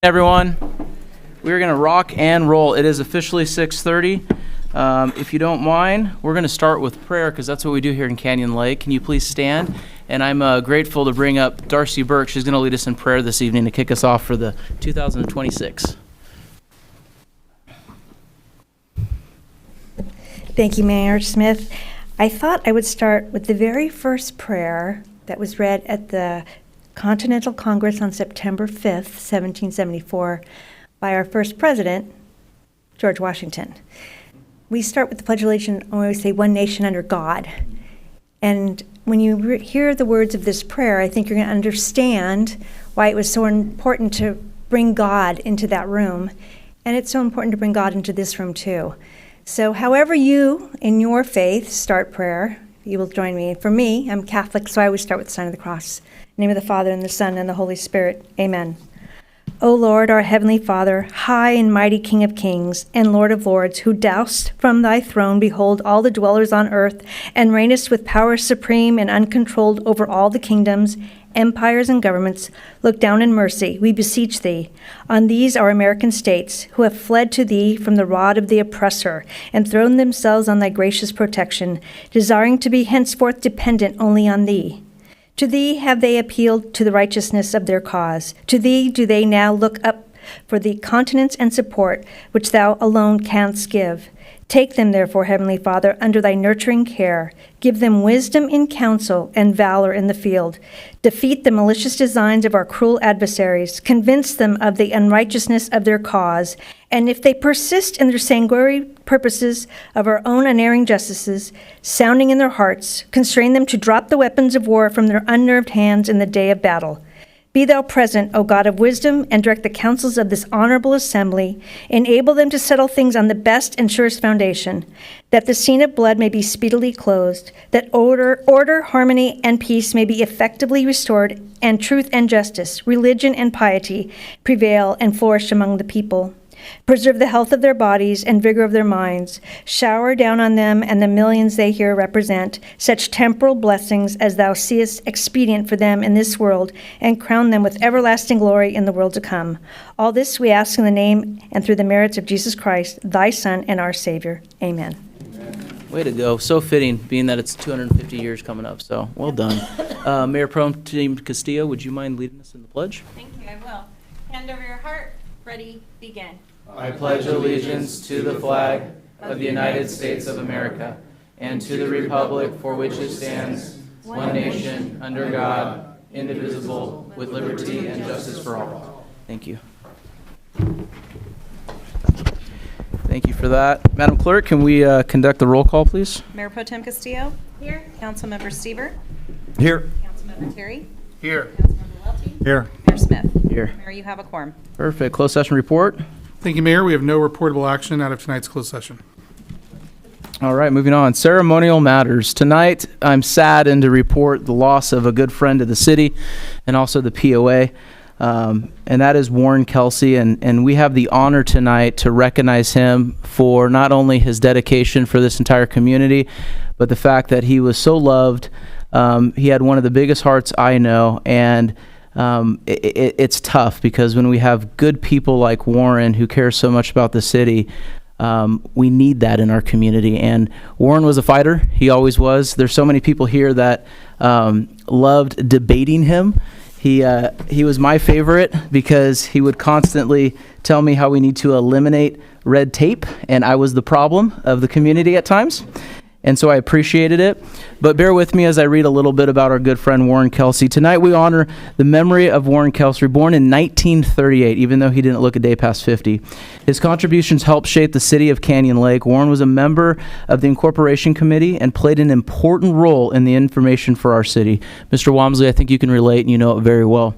Everyone, we're going to rock and roll. It is officially 6:30. If you don't mind, we're going to start with prayer because that's what we do here in Canyon Lake. Can you please stand? And I'm grateful to bring up Darcy Burke. She's going to lead us in prayer this evening to kick us off for the 2026. Thank you, Mayor Smith. I thought I would start with the very first prayer that was read at the Continental Congress on September 5th, 1774, by our first president, George Washington. We start with the Pledge of Allegiance and we say, one nation under God. And when you hear the words of this prayer, I think you're going to understand why it was so important to bring God into that room. And it's so important to bring God into this room too. So however you, in your faith, start prayer, you will join me. For me, I'm Catholic, so I always start with the sign of the cross. In the name of the Father, and the Son, and the Holy Spirit. Amen. O Lord, our heavenly Father, high and mighty King of kings, and Lord of lords, who dost from thy throne behold all the dwellers on earth, and reignest with power supreme and uncontrolled over all the kingdoms, empires, and governments, look down in mercy, we beseech thee, on these our American states, who have fled to thee from the rod of the oppressor, and thrown themselves on thy gracious protection, desiring to be henceforth dependent only on thee. To thee have they appealed to the righteousness of their cause. To thee do they now look up for the continence and support which thou alone canst give. Take them, therefore, Heavenly Father, under thy nurturing care. Give them wisdom in counsel and valor in the field. Defeat the malicious designs of our cruel adversaries. Convince them of the unrighteousness of their cause. And if they persist in their sanguinary purposes of our own unerring justices, sounding in their hearts, constrain them to drop the weapons of war from their unnerved hands in the day of battle. Be thou present, O God of wisdom, and direct the counsels of this honorable assembly. Enable them to settle things on the best and surest foundation, that the scene of blood may be speedily closed, that order, harmony, and peace may be effectively restored, and truth and justice, religion and piety prevail and flourish among the people. Preserve the health of their bodies and vigor of their minds. Shower down on them and the millions they here represent such temporal blessings as thou seest expedient for them in this world, and crown them with everlasting glory in the world to come. All this we ask in the name and through the merits of Jesus Christ, thy Son and our Savior. Amen. Way to go. So fitting, being that it's 250 years coming up. So well done. Mayor Pro Tem Castillo, would you mind leading us in the pledge? Thank you, I will. Hand over your heart. Ready, begin. I pledge allegiance to the flag of the United States of America and to the republic for which it stands, one nation, under God, indivisible, with liberty and justice for all. Thank you. Thank you for that. Madam Clerk, can we conduct the roll call, please? Mayor Pro Tem Castillo? Here. Councilmember Seaver? Here. Councilmember Terry? Here. Councilmember Welty? Here. Mayor Smith? Here. Mayor, you have a quorum. Perfect. Closed session report. Thank you, Mayor. We have no reportable action out of tonight's closed session. All right, moving on. Ceremonial matters. Tonight, I'm saddened to report the loss of a good friend of the city and also the POA, and that is Warren Kelsey. And we have the honor tonight to recognize him for not only his dedication for this entire community, but the fact that he was so loved. He had one of the biggest hearts I know, and it's tough because when we have good people like Warren who care so much about the city, we need that in our community. And Warren was a fighter. He always was. There's so many people here that loved debating him. He was my favorite because he would constantly tell me how we need to eliminate red tape, and I was the problem of the community at times. And so I appreciated it. But bear with me as I read a little bit about our good friend Warren Kelsey. Tonight we honor the memory of Warren Kelsey, born in 1938, even though he didn't look a day past 50. His contributions helped shape the city of Canyon Lake. Warren was a member of the Incorporation Committee and played an important role in the information for our city. Mr. Walmsley, I think you can relate and you know it very well.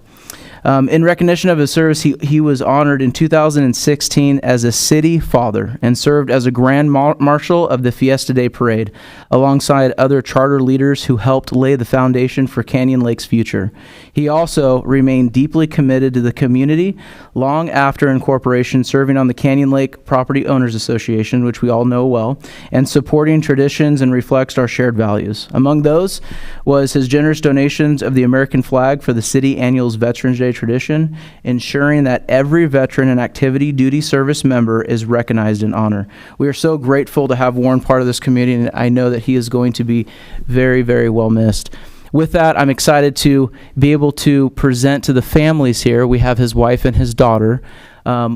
In recognition of his service, he was honored in 2016 as a city father and served as a grand marshal of the Fiesta Day Parade, alongside other charter leaders who helped lay the foundation for Canyon Lake's future. He also remained deeply committed to the community long after incorporation, serving on the Canyon Lake Property Owners Association, which we all know well, and supporting traditions and reflects our shared values. Among those was his generous donations of the American flag for the city annual Veterans Day POA tradition, ensuring that every veteran and activity duty service member is recognized and honored. We are so grateful to have Warren part of this community, and I know that he is going to be very, very well missed. With that, I'm excited to be able to present to the families here. We have his wife and his daughter.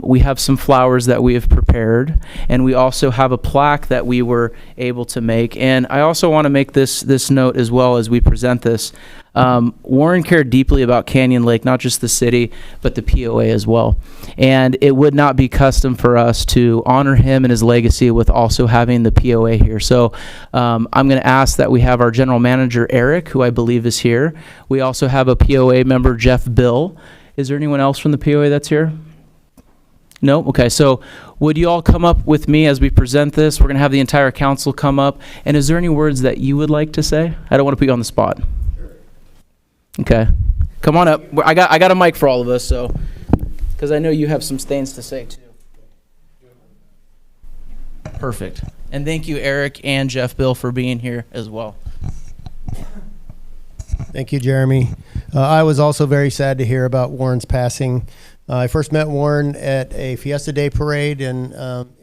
We have some flowers that we have prepared, and we also have a plaque that we were able to make. And I also want to make this note as well as we present this. Warren cared deeply about Canyon Lake, not just the city, but the POA as well. And it would not be custom for us to honor him and his legacy with also having the POA here. So I'm going to ask that we have our general manager, Eric, who I believe is here. We also have a POA member, Jeff Bill. Is there anyone else from the POA that's here? No? Okay, so would you all come up with me as we present this? We're going to have the entire council come up. And is there any words that you would like to say? I don't want to put you on the spot. Okay. Come on up. I got a mic for all of us, so, because I know you have some things to say too. Perfect. And thank you, Eric and Jeff Bill, for being here as well. Thank you, Jeremy. I was also very sad to hear about Warren's passing. I first met Warren at a Fiesta Day parade, and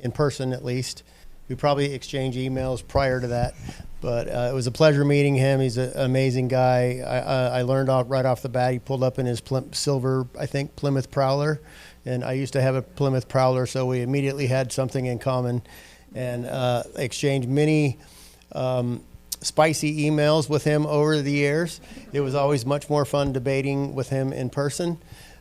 in person at least. We probably exchanged emails prior to that, but it was a pleasure meeting him. He's an amazing guy. I learned right off the bat, he pulled up in his silver, I think, Plymouth Prowler, and I used to have a Plymouth Prowler, so we immediately had something in common, and exchanged many spicy emails with him over the years. It was always much more fun debating with him in person,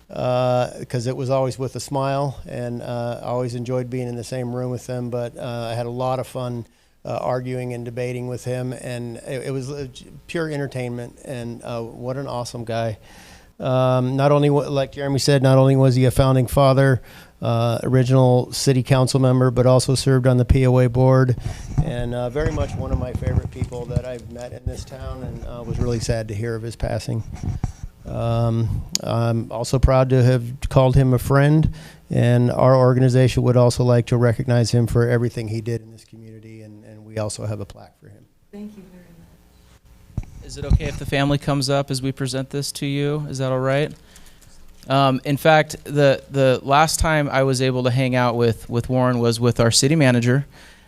because it was always with a smile, and I always enjoyed being in the same room with him. But I had a lot of fun arguing and debating with him, and it was pure entertainment. And what an awesome guy! Not only, like Jeremy said, not only was he a founding father, original city council member, but also served on the POA board, and very much one of my favorite people that I've met in this town, and was really sad to hear of his passing. I'm also proud to have called him a friend, and our organization would also like to recognize him for everything he did in this community, and we also have a plaque for him. Thank you very much. Is it okay if the family comes up as we present this to you? Is that all right? In fact, the last time I was able to hang out with Warren was with our city manager,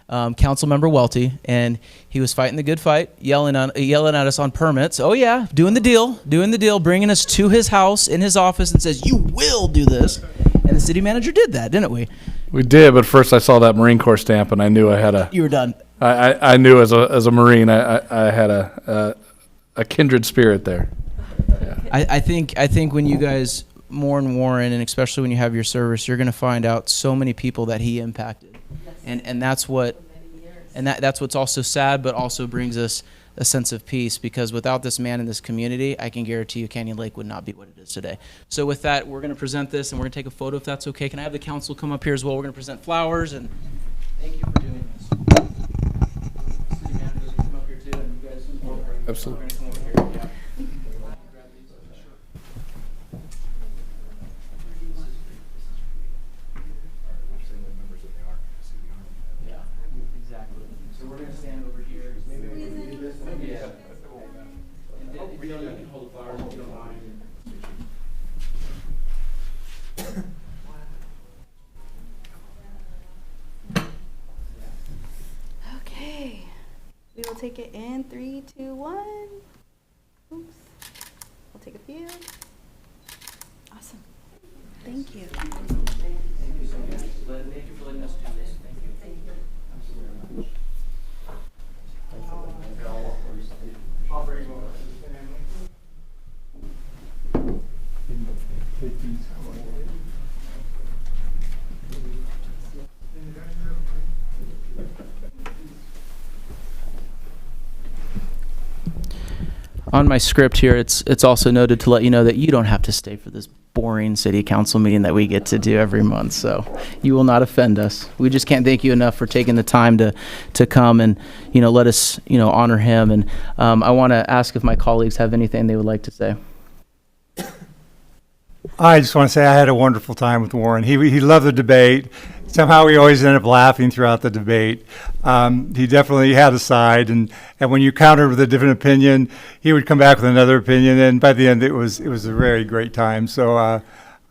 Councilmember Welty, and he was fighting the good fight, yelling at us on permits. Oh yeah, doing the deal, bringing us to his house in his office and says, "You will do this." And the city manager did that, didn't we? We did, but first I saw that Marine Corps stamp, and I knew I had a. You were done. I knew as a Marine, I had a kindred spirit there. Yeah. I think when you guys mourn Warren, and especially when you have your service, you're going to find out so many people that he impacted. And that's what's also sad, but also brings us a sense of peace, because without this man in this community, I can guarantee you Canyon Lake would not be what it is today. So with that, we're going to present this, and we're going to take a photo if that's okay. Can I have the council come up here as well? We're going to present flowers, and thank you for doing this. City managers come up here too, and you guys as well. Absolutely. We're going to come over here. Yeah. Yeah, exactly. So we're going to stand over here. Maybe we can do this. Yeah. And then, if you can hold the flowers if you don't mind. Okay. We will take it in 3, 2, 1. Oops. We'll take a few. Awesome. Thank you. Thank you so much. Thank you for letting us do this. Thank you. Absolutely. On my script here, it's also noted to let you know that you don't have to stay for this boring city council meeting that we get to do every month. So you will not offend us. We just can't thank you enough for taking the time to come and, let us, honor him. And I want to ask if my colleagues have anything they would like to say. I just want to say I had a wonderful time with Warren. He loved the debate. somehow we always end up laughing throughout the debate. He definitely had a side, and when you countered with a different opinion, he would come back with another opinion, and by the end, it was a very great time. So I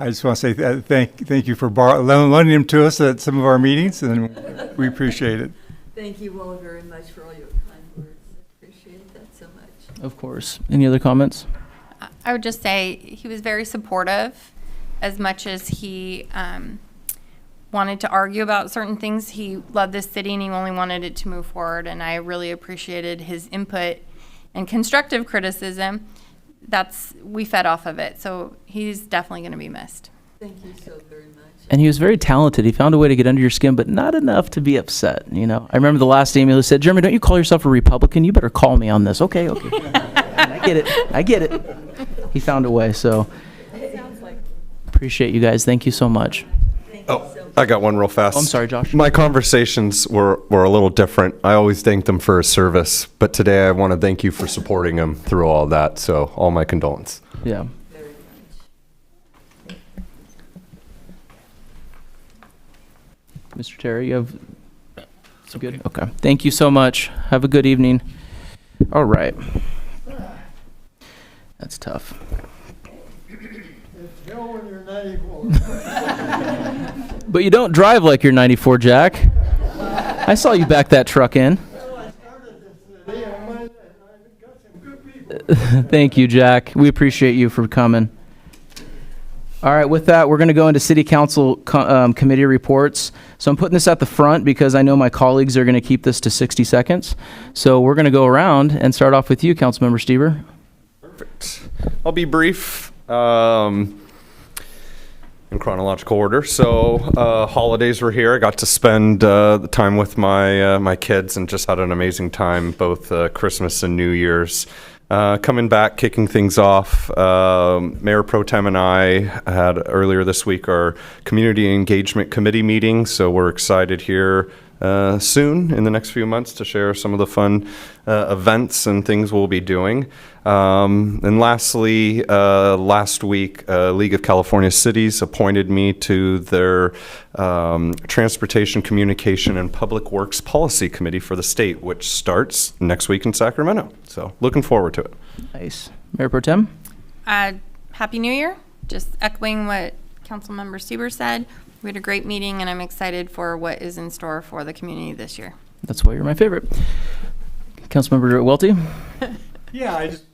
just want to say thank you for loaning him to us at some of our meetings, and we appreciate it. Thank you all very much for all your kind words. I appreciate that so much. Of course. Any other comments? I would just say he was very supportive. As much as he wanted to argue about certain things, he loved this city and he only wanted it to move forward. And I really appreciated his input and constructive criticism. We fed off of it. So he's definitely going to be missed. Thank you so very much. And he was very talented. He found a way to get under your skin, but not enough to be upset. You know, I remember the last email he said, "Jeremy, don't you call yourself a Republican? You better call me on this." Okay. I get it. He found a way. So appreciate you guys. Thank you so much. Oh, I got one real fast. I'm sorry, Josh. My conversations were a little different. I always thank them for his service, but today I want to thank you for supporting him through all that. So all my condolences. Yeah. Mr. Terry, you have some good? Okay. Thank you so much. Have a good evening. All right. That's tough. It's hell when you're 94. But you don't drive like you're 94, Jack. I saw you back that truck in. Well, I started this city, and I got some good people. Thank you, Jack. We appreciate you for coming. All right, with that, we're going to go into City Council committee reports. So I'm putting this at the front because I know my colleagues are going to keep this to 60 seconds. So we're going to go around and start off with you, Councilmember Stieber. Perfect. I'll be brief. In chronological order. So holidays were here. I got to spend the time with my kids and just had an amazing time, both Christmas and New Year's. Coming back, kicking things off, Mayor Pro Tem and I had earlier this week our Community Engagement Committee meeting, so we're excited here soon in the next few months to share some of the fun events and things we'll be doing. And lastly, last week, League of California Cities appointed me to their Transportation, Communication, and Public Works Policy Committee for the state, which starts next week in Sacramento. So looking forward to it. Nice. Mayor Pro Tem? Happy New Year. Just echoing what Councilmember Stieber said. We had a great meeting, and I'm excited for what is in store for the community this year. That's why you're my favorite. Councilmember Welty? Yeah, I just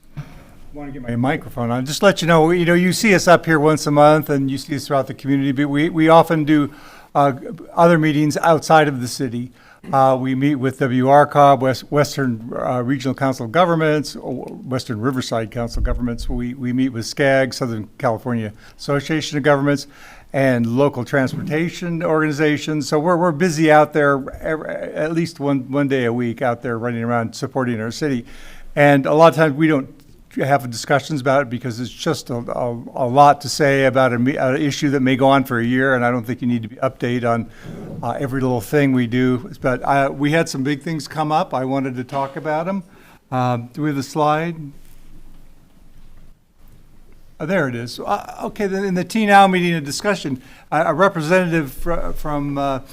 want to get my microphone on. Just let you know, you see us up here once a month and you see us throughout the community, but we often do other meetings outside of the city. We meet with WRCOG, Western Regional Council of Governments, Western Riverside Council of Governments. We meet with SCAG, Southern California Association of Governments, and local transportation organizations. So we're busy out there at least one day a week out there running around supporting our city. And a lot of times we don't have discussions about it because it's just a lot to say about an issue that may go on for a year, and I don't think you need to be update on every little thing we do. But we had some big things come up. I wanted to talk about them. Do we have the slide? Oh, there it is. Okay, then in the T-Now meeting and discussion, a representative from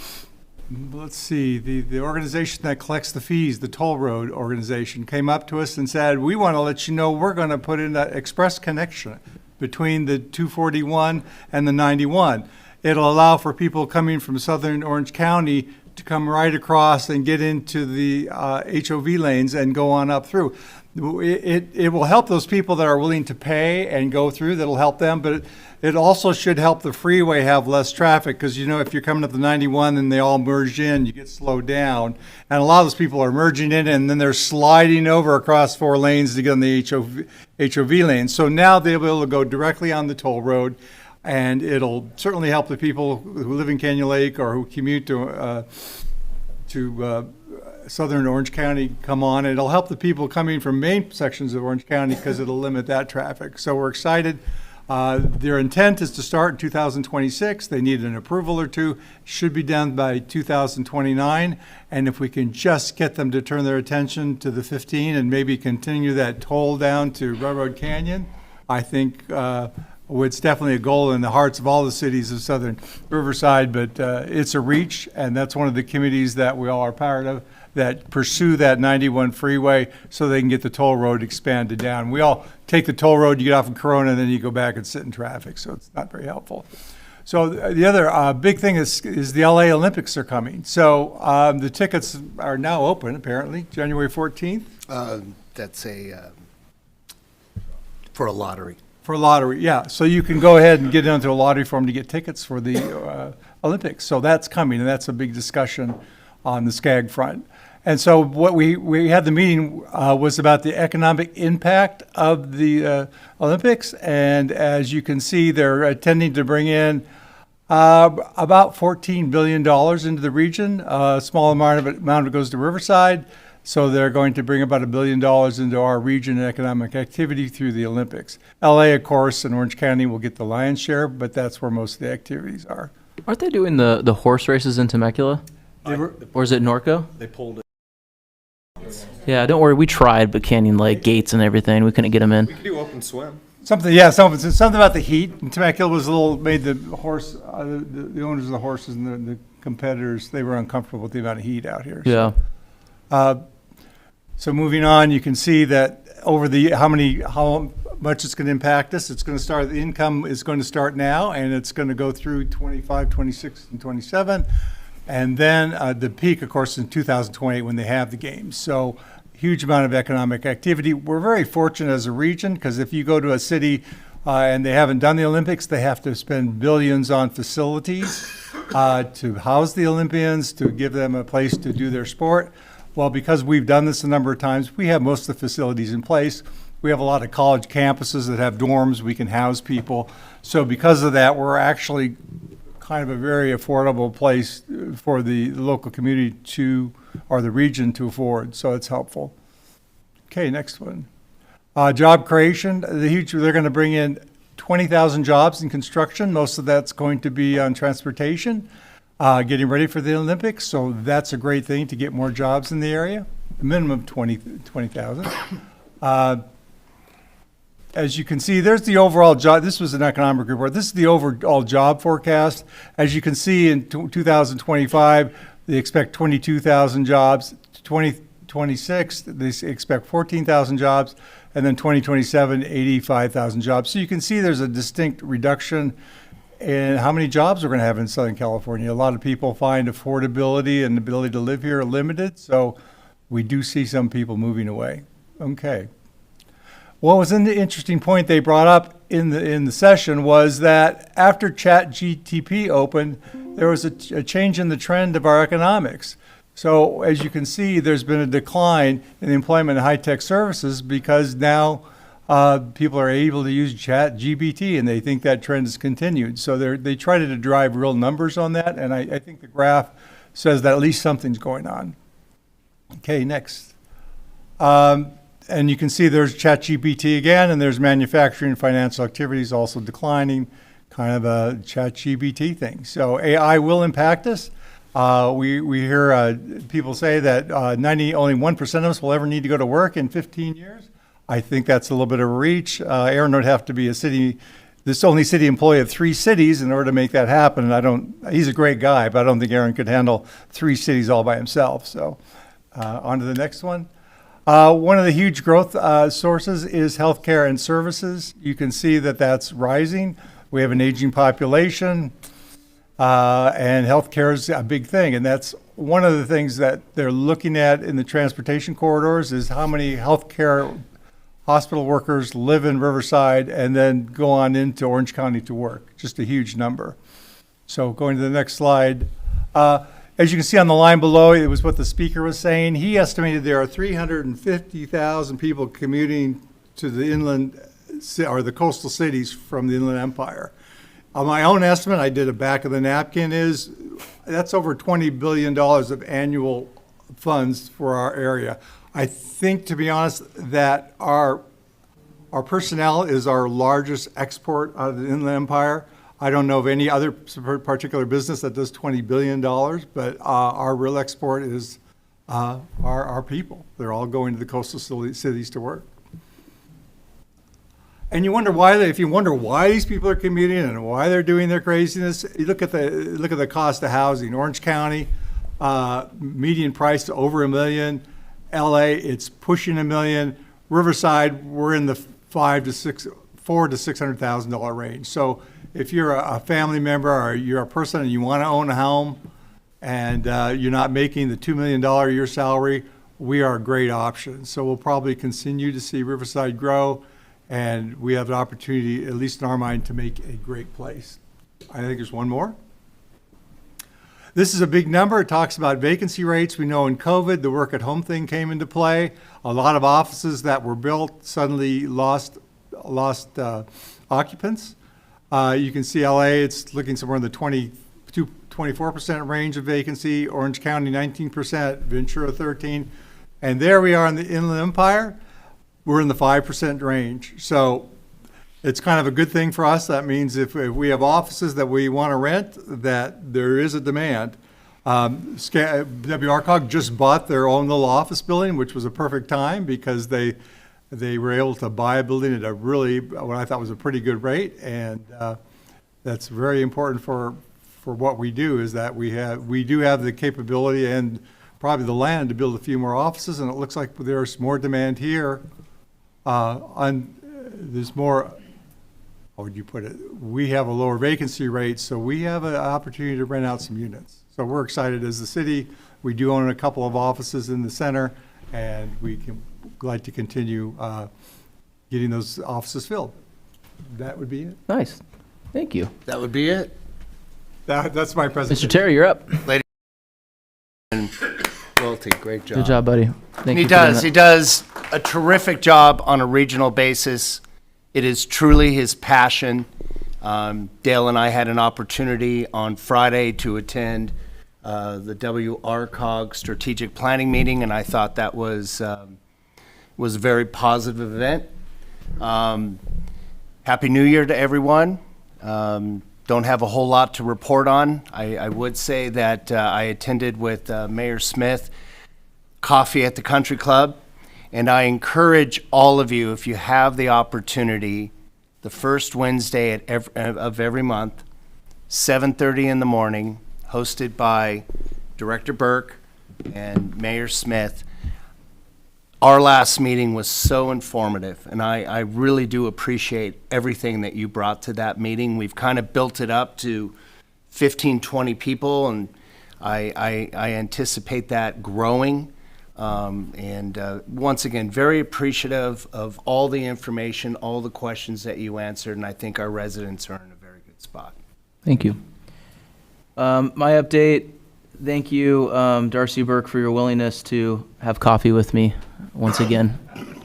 let's see, the organization that collects the fees, the toll road organization, came up to us and said, we want to let you know we're going to put in that express connection between the 241 and the 91. It'll allow for people coming from southern Orange County to come right across and get into the HOV lanes and go on up through. It will help those people that are willing to pay and go through. That'll help them, but it also should help the freeway have less traffic because, if you're coming up the 91 and they all merge in, you get slowed down. And a lot of those people are merging in and then they're sliding over across 4 lanes to get on the HOV lane. So now they'll be able to go directly on the toll road, and it'll certainly help the people who live in Canyon Lake or who commute to southern Orange County come on. It'll help the people coming from main sections of Orange County because it'll limit that traffic. So we're excited. Their intent is to start in 2026. They need an approval or two. Should be done by 2029. And if we can just get them to turn their attention to the 15 and maybe continue that toll down to Railroad Canyon, I think It's definitely a goal in the hearts of all the cities of Southern Riverside, but it's a reach, and that's one of the committees that we all are part of that pursue that 91 freeway so they can get the toll road expanded down. We all take the toll road, you get off in Corona, and then you go back and sit in traffic, so it's not very helpful. So the other big thing is the LA Olympics are coming. So the tickets are now open, apparently, January 14th. That's for a lottery. For a lottery, yeah. So you can go ahead and get into a lottery form to get tickets for the Olympics. So that's coming, and that's a big discussion on the SCAG front. And so what we had the meeting was about the economic impact of the Olympics. And as you can see, they're intending to bring in about $14 billion into the region. A small amount of it goes to Riverside. So they're going to bring about $1 billion into our region in economic activity through the Olympics. LA, of course, and Orange County will get the lion's share, but that's where most of the activities are. Aren't they doing the horse races in Temecula? Or is it Norco? They pulled it. Yeah, don't worry. We tried, but Canyon Lake, gates and everything, we couldn't get them in. We could do open swim. Something about the heat. And Temecula was made the horse, the owners of the horses and the competitors, they were uncomfortable with the amount of heat out here. Yeah. So moving on, you can see that over how much it's going to impact us. It's going to start, the income is going to start now, and it's going to go through 25, 26, and 27. And then the peak, of course, in 2028 when they have the games. So huge amount of economic activity. We're very fortunate as a region because if you go to a city and they haven't done the Olympics, they have to spend billions on facilities to house the Olympians, to give them a place to do their sport. Well, because we've done this a number of times, we have most of the facilities in place. We have a lot of college campuses that have dorms. We can house people. So because of that, we're actually kind of a very affordable place for the local community or the region to afford. So it's helpful. Okay, next one. Job creation. They're going to bring in 20,000 jobs in construction. Most of that's going to be on transportation. Getting ready for the Olympics, so that's a great thing to get more jobs in the area, a minimum of 20,000. As you can see, there's the overall job. This was an economic report. This is the overall job forecast. As you can see, in 2025, they expect 22,000 jobs. 2026, they expect 14,000 jobs. And then 2027, 85,000 jobs. So you can see there's a distinct reduction in how many jobs we're going to have in Southern California. A lot of people find affordability and ability to live here limited. So we do see some people moving away. Okay. What was an interesting point they brought up in the session was that after ChatGPT opened, there was a change in the trend of our economics. So as you can see, there's been a decline in the employment of high-tech services because now people are able to use ChatGPT, and they think that trend has continued. So they try to drive real numbers on that, and I think the graph says that at least something's going on. Okay, next. And you can see there's ChatGPT again, and there's manufacturing and financial activities also declining, kind of a ChatGPT thing. So AI will impact us. We hear people say that only 1% of us will ever need to go to work in 15 years. I think that's a little bit of a reach. Aaron would have to be this only city employee of 3 cities in order to make that happen. And he's a great guy, but I don't think Aaron could handle 3 cities all by himself. So on to the next one. One of the huge growth sources is healthcare and services. You can see that that's rising. We have an aging population, and healthcare is a big thing. And that's one of the things that they're looking at in the transportation corridors is how many healthcare hospital workers live in Riverside and then go on into Orange County to work. Just a huge number. So going to the next slide. As you can see on the line below, it was what the speaker was saying. He estimated there are 350,000 people commuting to the inland or the coastal cities from the Inland Empire. On my own estimate, I did a back of the napkin, that's over $20 billion of annual funds for our area. I think, to be honest, that our personnel is our largest export out of the Inland Empire. I don't know of any other particular business that does $20 billion, but our real export is our people. They're all going to the coastal cities to work. And you wonder why, if you wonder why these people are commuting and why they're doing their craziness, you look at the cost of housing. Orange County, median price to over $1 million. LA, it's pushing $1 million. Riverside, we're in the $400,000 to $600,000 range. So if you're a family member or you're a person and you want to own a home and you're not making the $2 million a year salary, we are a great option. So we'll probably continue to see Riverside grow, and we have an opportunity, at least in our mind, to make a great place. I think there's one more. This is a big number. It talks about vacancy rates. We know in COVID, the work at home thing came into play. A lot of offices that were built suddenly lost occupants. You can see LA, it's looking somewhere in the 24% range of vacancy. Orange County, 19%. Ventura, 13%. And there we are in the Inland Empire. We're in the 5% range. So it's kind of a good thing for us. That means if we have offices that we want to rent, that there is a demand. WRCOG just bought their own little office building, which was a perfect time because they were able to buy a building at a really, what I thought was a pretty good rate. And that's very important for what we do, is that we do have the capability and probably the land to build a few more offices. And it looks like there's more demand here. There's more, how would you put it? We have a lower vacancy rate, so we have an opportunity to rent out some units. So we're excited as the city. We do own a couple of offices in the center, and we can glad to continue getting those offices filled. That would be it. Nice. Thank you. That would be it. That's my presentation. Mr. Terry, you're up. And Welty, great job. Good job, buddy. Thank He you for doing does. that. He does a terrific job on a regional basis. It is truly his passion. Dale and I had an opportunity on Friday to attend the WRCOG strategic planning meeting, and I thought that was a very positive event. Happy New Year to everyone. Don't have a whole lot to report on. I would say that I attended with Mayor Smith coffee at the country club, and I encourage all of you, if you have the opportunity, the first Wednesday of every month, 7:30 in the morning, hosted by Director Burke and Mayor Smith. Our last meeting was so informative, and I really do appreciate everything that you brought to that meeting. We've kind of built it up to 15, 20 people, and I anticipate that growing. Once again, very appreciative of all the information, all the questions that you answered, and I think our residents are in a very good spot. Thank you. My update, thank you, Darcy Burke, for your willingness to have coffee with me once again.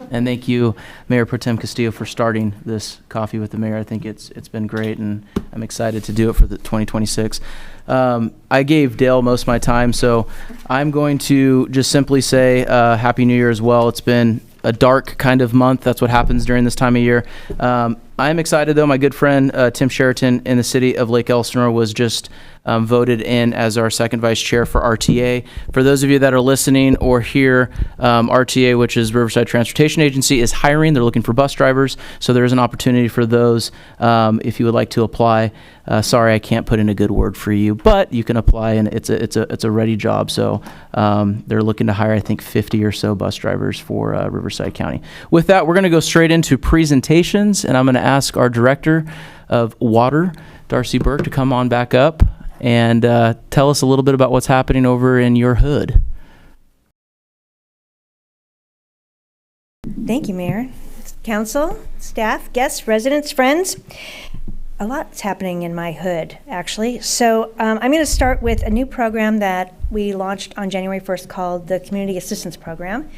And thank you, Mayor Pro Tem Castillo, for starting this Coffee with the Mayor. I think it's been great, and I'm excited to do it for the 2026. I gave Dale most of my time, so I'm going to just simply say Happy New Year as well. It's been a dark kind of month. That's what happens during this time of year. I am excited, though. My good friend Tim Sheraton in the city of Lake Elsinore was just voted in as our second vice chair for RTA. For those of you that are listening or here, RTA, which is Riverside Transportation Agency, is hiring. They're looking for bus drivers, so there is an opportunity for those if you would like to apply. Sorry, I can't put in a good word for you, but you can apply, and it's a ready job. So they're looking to hire, I think, 50 or so bus drivers for Riverside County. With that, we're going to go straight into presentations, and I'm going to ask our Director of Water, Darcy Burke, to come on back up and tell us a little bit about what's happening over in your hood. Thank you, Mayor, Council, staff, guests, residents, friends. A lot's happening in my hood, actually. So I'm going to start with a new program that we launched on January 1st called the Community Assistance Program.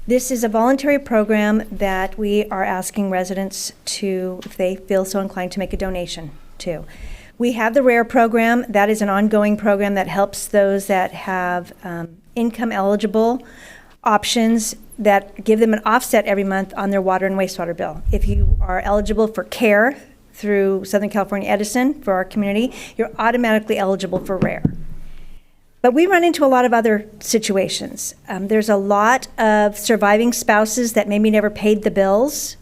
This is a voluntary program that we are asking residents to, if they feel so inclined, to make a donation to. We have the RARE program. That is an ongoing program that helps those that have income eligible options that give them an offset every month on their water and wastewater bill. If you are eligible for CARE through Southern California Edison for our community, you're automatically eligible for RARE. But we run into a lot of other situations. There's a lot of surviving spouses that maybe never paid the bills,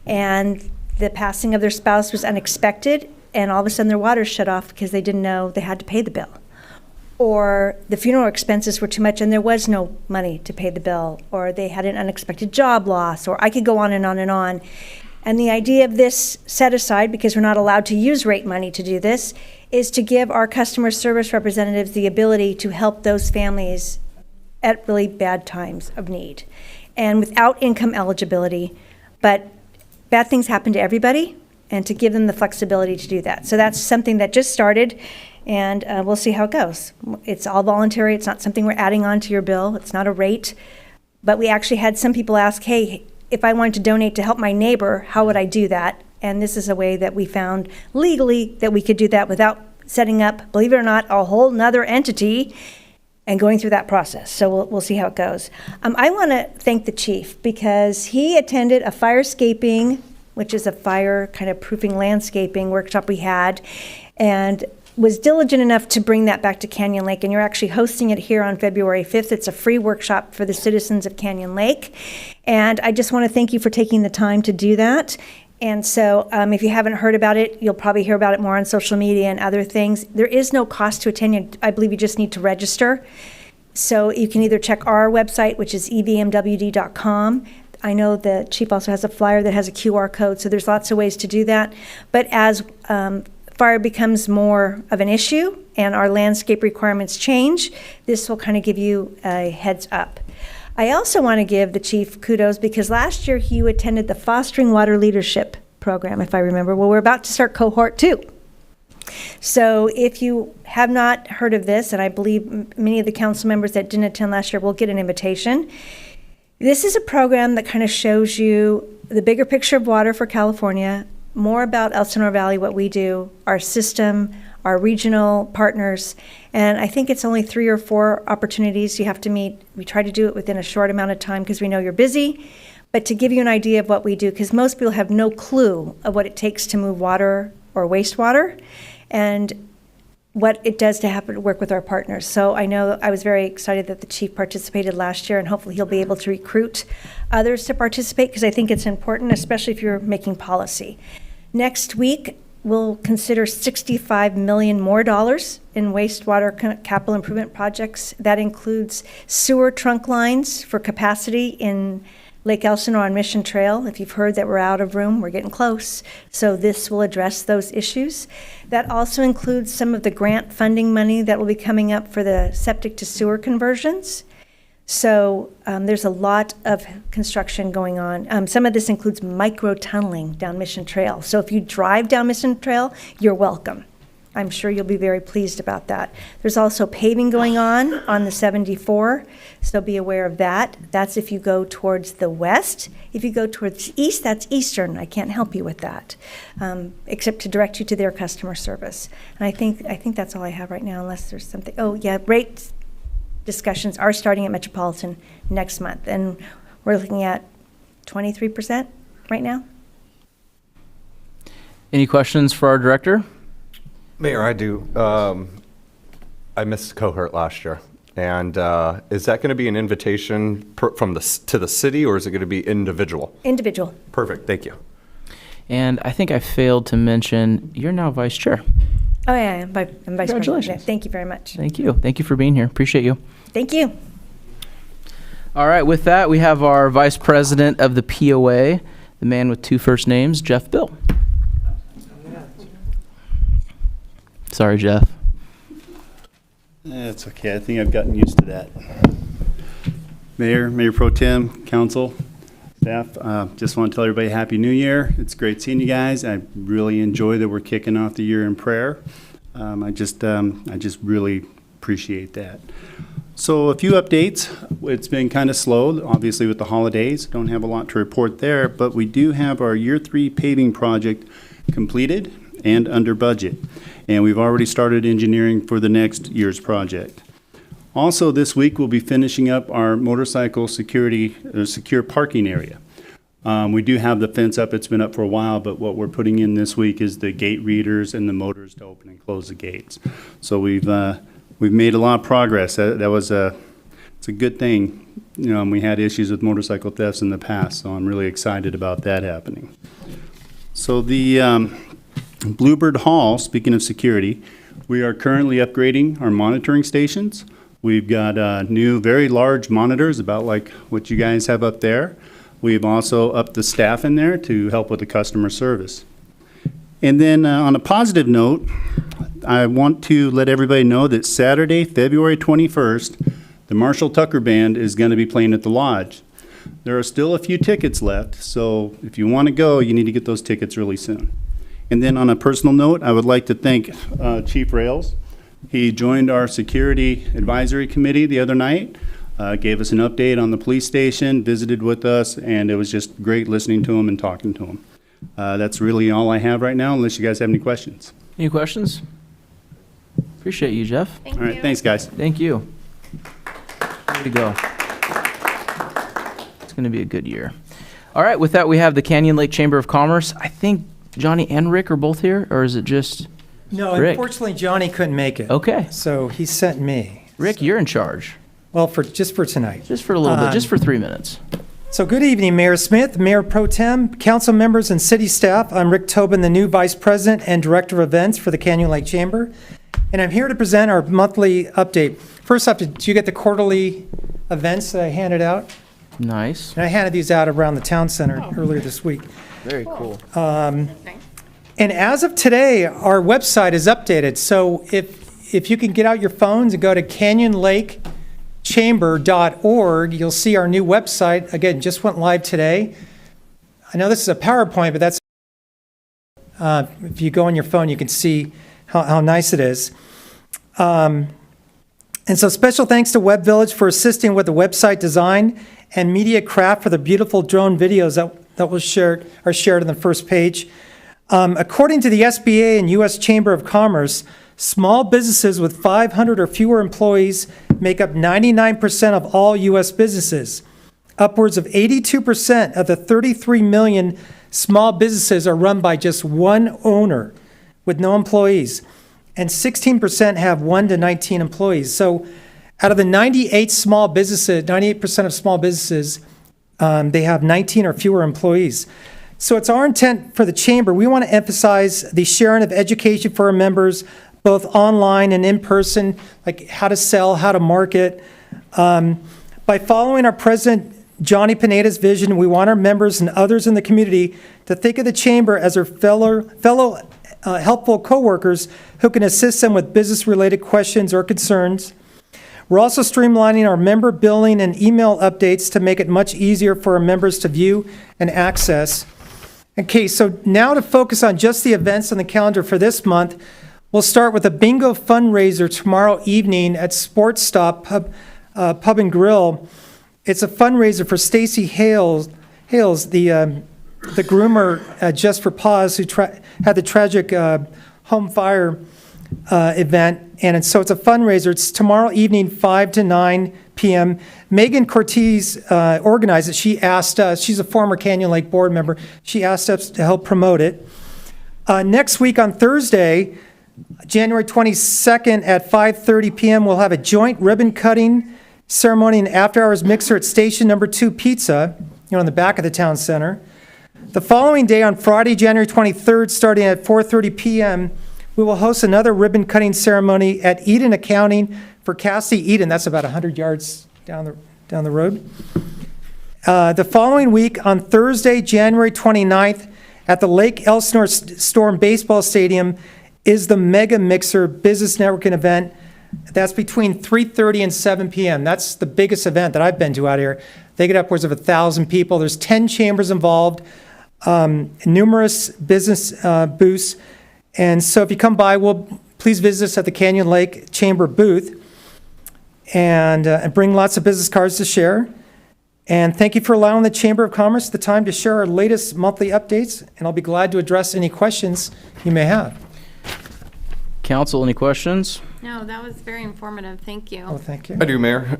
and the passing of their spouse was unexpected, and all of a sudden their water shut off because they didn't know they had to pay the bill. Or the funeral expenses were too much and there was no money to pay the bill, or they had an unexpected job loss, or I could go on and on and on. And the idea of this set aside, because we're not allowed to use rate money to do this, is to give our customer service representatives the ability to help those families at really bad times of need and without income eligibility. But bad things happen to everybody, and to give them the flexibility to do that. So that's something that just started, and we'll see how it goes. It's all voluntary. It's not something we're adding on to your bill. It's not a rate. But we actually had some people ask, hey, if I wanted to donate to help my neighbor, how would I do that? And this is a way that we found legally that we could do that without setting up, believe it or not, a whole nother entity and going through that process. So we'll see how it goes. I want to thank the chief because he attended a firescaping, which is a fire kind of proofing landscaping workshop we had, and was diligent enough to bring that back to Canyon Lake. And you're actually hosting it here on February 5th. It's a free workshop for the citizens of Canyon Lake. And I just want to thank you for taking the time to do that. And so if you haven't heard about it, you'll probably hear about it more on social media and other things. There is no cost to attend. I believe you just need to register. So you can either check our website, which is evmwd.com. I know the chief also has a flyer that has a QR code, so there's lots of ways to do that. But as fire becomes more of an issue and our landscape requirements change, this will kind of give you a heads up. I also want to give the chief kudos because last year he attended the Fostering Water Leadership program, if I remember. Well, we're about to start cohort 2. So if you have not heard of this, and I believe many of the council members that didn't attend last year will get an invitation, this is a program that kind of shows you the bigger picture of water for California, more about Elsinore Valley, what we do, our system, our regional partners, and I think it's only 3 or 4 opportunities you have to meet. We try to do it within a short amount of time because we know you're busy, but to give you an idea of what we do, because most people have no clue of what it takes to move water or wastewater, and what it does to happen to work with our partners. So I know I was very excited that the chief participated last year, and hopefully he'll be able to recruit others to participate because I think it's important, especially if you're making policy. Next week, we'll consider $65 million more in wastewater capital improvement projects. That includes sewer trunk lines for capacity in Lake Elsinore on Mission Trail. If you've heard that we're out of room, we're getting close. So this will address those issues. That also includes some of the grant funding money that will be coming up for the septic to sewer conversions. So there's a lot of construction going on. Some of this includes micro tunneling down Mission Trail. So if you drive down Mission Trail, you're welcome. I'm sure you'll be very pleased about that. There's also paving going on the 74, so be aware of that. That's if you go towards the west. If you go towards the east, that's eastern. I can't help you with that, except to direct you to their customer service. And I think that's all I have right now, unless there's something. Oh yeah, rate discussions are starting at Metropolitan next month, and we're looking at 23% right now. Any questions for our director? Mayor, I do. I missed cohort last year. And is that going to be an invitation to the city, or is it going to be individual? Individual. Perfect. Thank you. And I think I failed to mention, you're now vice chair. Oh yeah, I'm vice president. Congratulations. Thank you very much. Thank you. Thank you for being here. Appreciate you. Thank you. All right, with that, we have our vice president of the POA, the man with 2 first names, Jeff Bill. Sorry, Jeff. It's okay. I think I've gotten used to that. Mayor Pro Tem, council, staff, just want to tell everybody Happy New Year. It's great seeing you guys. I really enjoy that we're kicking off the year in prayer. I just really appreciate that. So a few updates. It's been kind of slow, obviously, with the holidays. Don't have a lot to report there, but we do have our year 3 paving project completed and under budget. And we've already started engineering for the next year's project. Also this week, we'll be finishing up our motorcycle secure parking area. We do have the fence up. It's been up for a while, but what we're putting in this week is the gate readers and the motors to open and close the gates. So we've made a lot of progress. It's a good thing. You know, we had issues with motorcycle thefts in the past, so I'm really excited about that happening. So the Bluebird Hall, speaking of security, we are currently upgrading our monitoring stations. We've got new, very large monitors, about like what you guys have up there. We've also upped the staff in there to help with the customer service. And then on a positive note, I want to let everybody know that Saturday, February 21st, the Marshall Tucker Band is going to be playing at the Lodge. There are still a few tickets left, so if you want to go, you need to get those tickets really soon. And then on a personal note, I would like to thank Chief Rails. He joined our Security Advisory Committee the other night, gave us an update on the police station, visited with us, and it was just great listening to him and talking to him. That's really all I have right now, unless you guys have any questions. Any questions? Appreciate you, Jeff. Thank All right, you. thanks, guys. Thank you. Way to go. It's going to be a good year. All right, with that, we have the Canyon Lake Chamber of Commerce. I think Johnny and Rick are both here, or is it just No, Rick? unfortunately, Johnny couldn't make it. Okay. So he sent me. Rick, you're in charge. Well, just for tonight. Just for a little bit, just for 3 minutes. So good evening, Mayor Smith, Mayor Pro Tem, council members, and city staff. I'm Rick Tobin, the new Vice President and Director of Events for the Canyon Lake Chamber. And I'm here to present our monthly update. First off, did you get the quarterly events that I handed out? Nice. And I handed these out around the town center earlier this week. Very cool. And as of today, our website is updated. So if you can get out your phones and go to canyonlakechamber.org, you'll see our new website. Again, just went live today. I know this is a PowerPoint, but that's if you go on your phone, you can see how nice it is. And so special thanks to Web Village for assisting with the website design and Media Craft for the beautiful drone videos that are shared on the first page. According to the SBA and U.S. Chamber of Commerce, small businesses with 500 or fewer employees make up 99% of all U.S. businesses. Upwards of 82% of the 33 million small businesses are run by just one owner with no employees, and 16% have 1 to 19 employees. So out of the 98% of small businesses, they have 19 or fewer employees. So it's our intent for the chamber, we want to emphasize the sharing of education for our members, both online and in person, like how to sell, how to market. By following our President Johnny Pineda's vision, we want our members and others in the community to think of the chamber as their fellow helpful coworkers who can assist them with business-related questions or concerns. We're also streamlining our member billing and email updates to make it much easier for our members to view and access. Okay, so now to focus on just the events on the calendar for this month, we'll start with a bingo fundraiser tomorrow evening at Sports Stop Pub and Grill. It's a fundraiser for Stacy Hales, the groomer at Just for Paws, who had the tragic home fire event. And so it's a fundraiser. It's tomorrow evening, 5 to 9 p.m. Megan Cortez organized it. She asked us, she's a former Canyon Lake board member, she asked us to help promote it. Next week on Thursday, January 22nd at 5:30 p.m., we'll have a joint ribbon cutting ceremony and after-hours mixer at Station Number 2 Pizza, in the back of the town center. The following day, on Friday, January 23rd, starting at 4:30 p.m., we will host another ribbon cutting ceremony at Eden Accounting for Cassie Eden. That's about 100 yards down the road. The following week, on Thursday, January 29th, at the Lake Elsinore Storm Baseball Stadium, is the Mega Mixer Business Networking event. That's between 3:30 and 7 p.m. That's the biggest event that I've been to out here. They get upwards of 1,000 people. There's 10 chambers involved, numerous business booths. And so if you come by, please visit us at the Canyon Lake Chamber booth and bring lots of business cards to share. And thank you for allowing the Chamber of Commerce the time to share our latest monthly updates, and I'll be glad to address any questions you may have. Council, any questions? No, that was very informative. Thank you. Oh, thank you. I do, Mayor.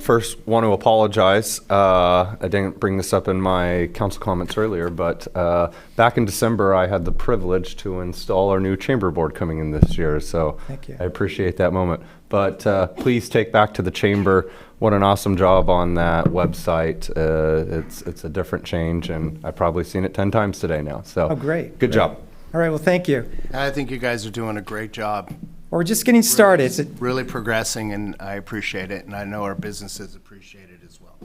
First, want to apologize. I didn't bring this up in my council comments earlier, but back in December, I had the privilege to install our new chamber board coming in this year. So Thank you. I appreciate that moment. But please take back to the chamber. What an awesome job on that website. It's a different change, and I've probably seen it 10 times today now. So Oh, great. Good job. All right, well, thank you. I think you guys are doing a great job. We're just getting started. Really progressing, and I appreciate it, and I know our businesses appreciate it as well.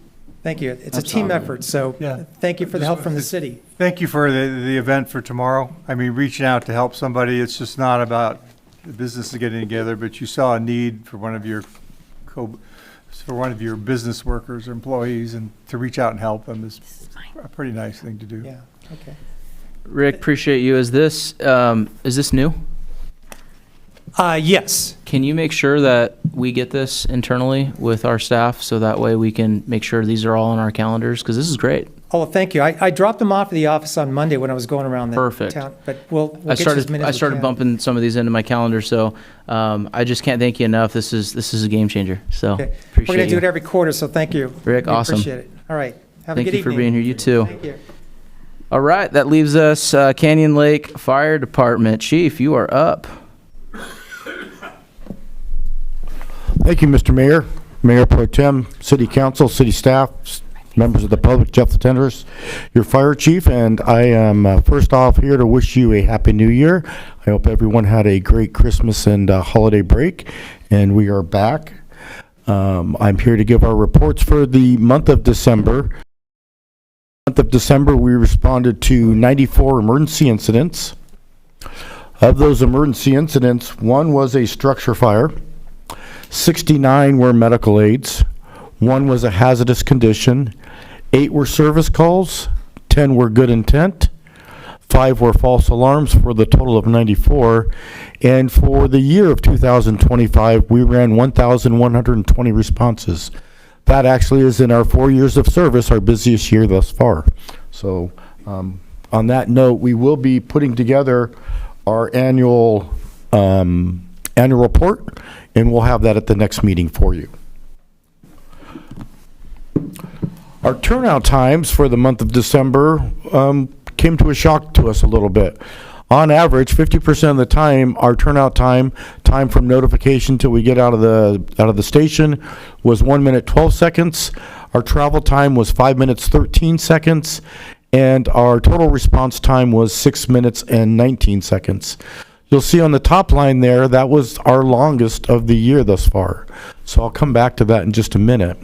Thank you. It's a team effort, so Yeah. thank you for the help from the city. Thank you for the event for tomorrow. I mean, reaching out to help somebody, it's just not about the businesses getting together, but you saw a need for one of your business workers or employees, and to reach out and help them is a pretty nice thing to do. Yeah, okay. Rick, appreciate you. Is this new? Yes. Can you make sure that we get this internally with our staff so that way we can make sure these are all on our calendars? Because this is great. Oh, well, thank you. I dropped them off at the office on Monday when I was going around the Perfect. town, but we'll I get you as many as we started can. bumping some of these into my calendar, so I just can't thank you enough. This is a game changer. So Okay. We're appreciate going to do you. it every quarter, so thank you. Rick, We awesome. Appreciate it. All right. Have a Thank good you evening. for being here. You too. Thank you. All right, that leaves us Canyon Lake Fire Department. Chief, you are up. Thank you, Mr. Mayor, Mayor Pro Tem, City Council, City staff, members of the public, Jeff the Tenderist, your fire chief, and I am first off here to wish you a Happy New Year. I hope everyone had a great Christmas and holiday break, and we are back. I'm here to give our reports for the month of December. We responded to 94 emergency incidents. Of those emergency incidents, 1 was a structure fire, 69 were medical aids, 1 was a hazardous condition, 8 were service calls, 10 were good intent, 5 were false alarms for the total of 94. And for the year of 2025, we ran 1,120 responses. That actually is, in our 4 years of service, our busiest year thus far. So on that note, we will be putting together our annual report, and we'll have that at the next meeting for you. Our turnout times for the month of December came to a shock to us a little bit. On average, 50% of the time, our turnout time from notification till we get out of the station, was 1 minute 12 seconds. Our travel time was 5 minutes 13 seconds, and our total response time was 6 minutes and 19 seconds. You'll see on the top line there, that was our longest of the year thus far. So I'll come back to that in just a minute.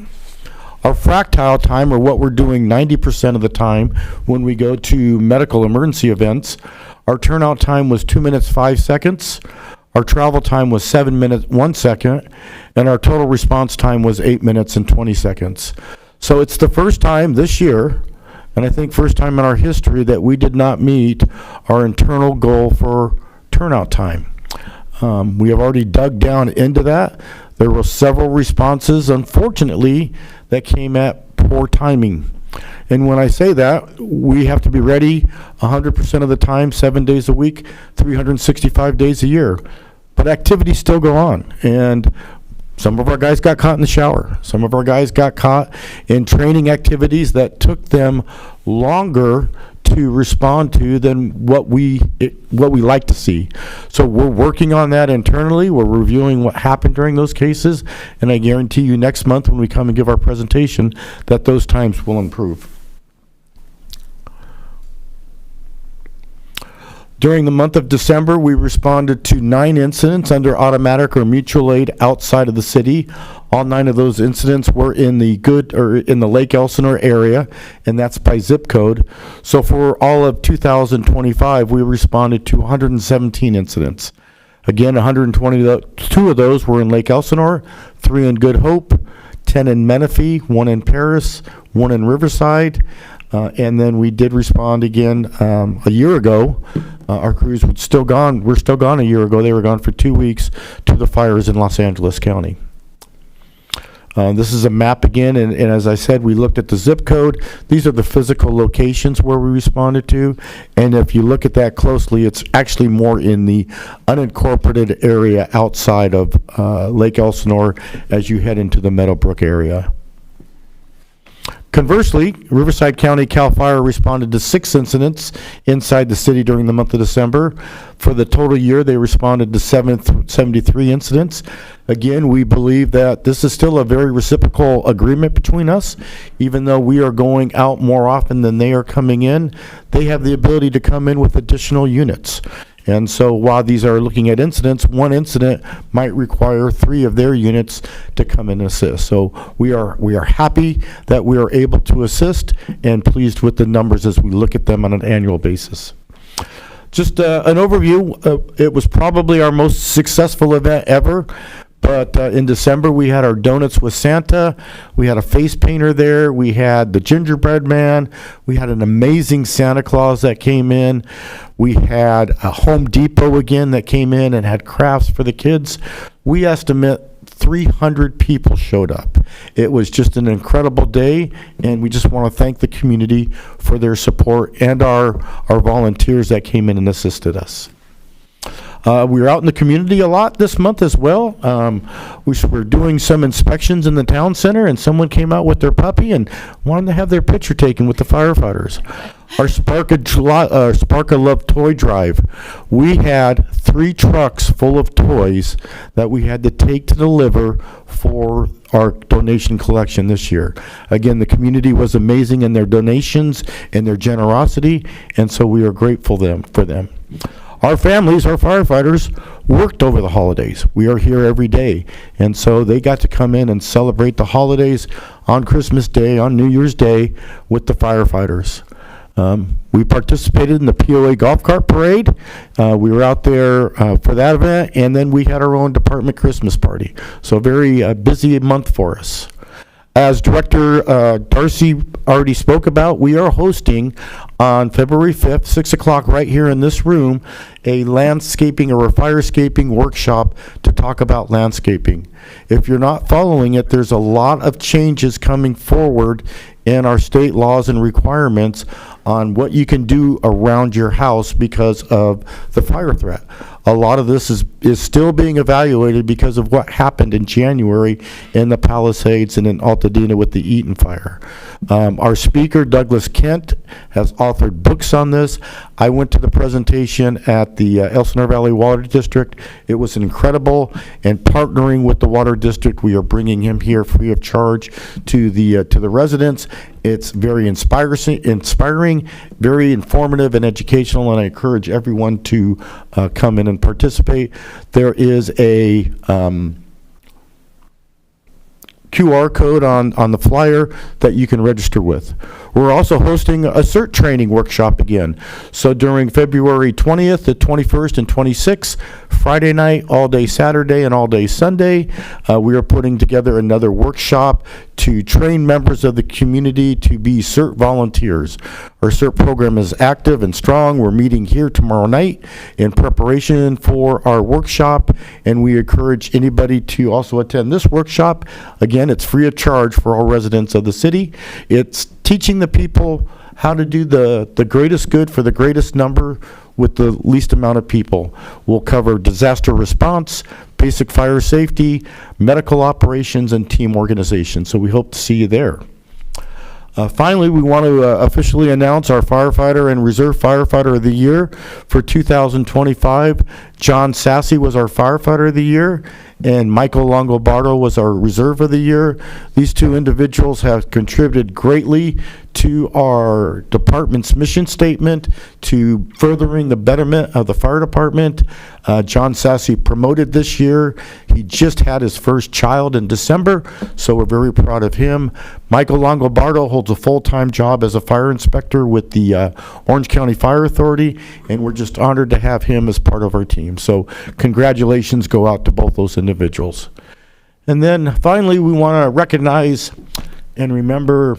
Our fractile time, or what we're doing 90% of the time when we go to medical emergency events, our turnout time was 2 minutes 5 seconds. Our travel time was 7 minutes 1 second, and our total response time was 8 minutes and 20 seconds. So it's the first time this year, and I think first time in our history, that we did not meet our internal goal for turnout time. We have already dug down into that. There were several responses, unfortunately, that came at poor timing. And when I say that, we have to be ready 100% of the time, 7 days a week, 365 days a year. But activities still go on. And some of our guys got caught in the shower. Some of our guys got caught in training activities that took them longer to respond to than what we like to see. So we're working on that internally. We're reviewing what happened during those cases, and I guarantee you next month when we come and give our presentation that those times will improve. During the month of December, we responded to 9 incidents under automatic or mutual aid outside of the city. All 9 of those incidents were in the Lake Elsinore area, and that's by zip code. So for all of 2025, we responded to 117 incidents. Again, 122 of those were in Lake Elsinore, 3 in Good Hope, 10 in Menifee, 1 in Paris, 1 in Riverside, and then we did respond again a year ago. Our crews were still gone a year ago. They were gone for 2 weeks to the fires in Los Angeles County. This is a map again, and as I said, we looked at the zip code. These are the physical locations where we responded to, and if you look at that closely, it's actually more in the unincorporated area outside of Lake Elsinore as you head into the Meadowbrook area. Conversely, Riverside County CAL FIRE responded to 6 incidents inside the city during the month of December. For the total year, they responded to 73 incidents. Again, we believe that this is still a very reciprocal agreement between us. Even though we are going out more often than they are coming in, they have the ability to come in with additional units. And so while these are looking at incidents, one incident might require 3 of their units to come in and assist. So we are happy that we are able to assist and pleased with the numbers as we look at them on an annual basis. Just an overview, it was probably our most successful event ever. But in December, we had our Donuts with Santa. We had a face painter there. We had the gingerbread man. We had an amazing Santa Claus that came in. We had a Home Depot again that came in and had crafts for the kids. We estimate 300 people showed up. It was just an incredible day, and we just want to thank the community for their support and our volunteers that came in and assisted us. We were out in the community a lot this month as well. We were doing some inspections in the town center, and someone came out with their puppy and wanted to have their picture taken with the firefighters. Our Spark of Love toy drive, we had 3 trucks full of toys that we had to take to deliver for our donation collection this year. Again, the community was amazing in their donations and their generosity, and so we are grateful for them. Our families, our firefighters, worked over the holidays. We are here every day, and so they got to come in and celebrate the holidays on Christmas Day, on New Year's Day with the firefighters. We participated in the POA golf cart parade. We were out there for that event, and then we had our own department Christmas party. So a very busy month for us. As Director Darcy already spoke about, we are hosting on February 5th, 6 o'clock right here in this room, a landscaping or a firescaping workshop to talk about landscaping. If you're not following it, there's a lot of changes coming forward in our state laws and requirements on what you can do around your house because of the fire threat. A lot of this is still being evaluated because of what happened in January in the Palisades and in Altadena with the Eaton fire. Our speaker, Douglas Kent, has authored books on this. I went to the presentation at the Elsinore Valley Water District. It was incredible, and partnering with the Water District, we are bringing him here free of charge to the residents. It's very inspiring, very informative and educational, and I encourage everyone to come in and participate. There is a QR code on the flyer that you can register with. We're also hosting a CERT training workshop again. So during February 20th, the 21st, and 26th, Friday night, all day Saturday, and all day Sunday, we are putting together another workshop to train members of the community to be CERT volunteers. Our CERT program is active and strong. We're meeting here tomorrow night in preparation for our workshop, and we encourage anybody to also attend this workshop. Again, it's free of charge for all residents of the city. It's teaching the people how to do the greatest good for the greatest number with the least amount of people. We'll cover disaster response, basic fire safety, medical operations, and team organization. So we hope to see you there. Finally, we want to officially announce our firefighter and reserve firefighter of the year for 2025. John Sassy was our firefighter of the year, and Michael Longobardo was our reserve of the year. These 2 individuals have contributed greatly to our department's mission statement, to furthering the betterment of the fire department. John Sassy promoted this year. He just had his first child in December, so we're very proud of him. Michael Longobardo holds a full-time job as a fire inspector with the Orange County Fire Authority, and we're just honored to have him as part of our team. So congratulations go out to both those individuals. And then finally, we want to recognize and remember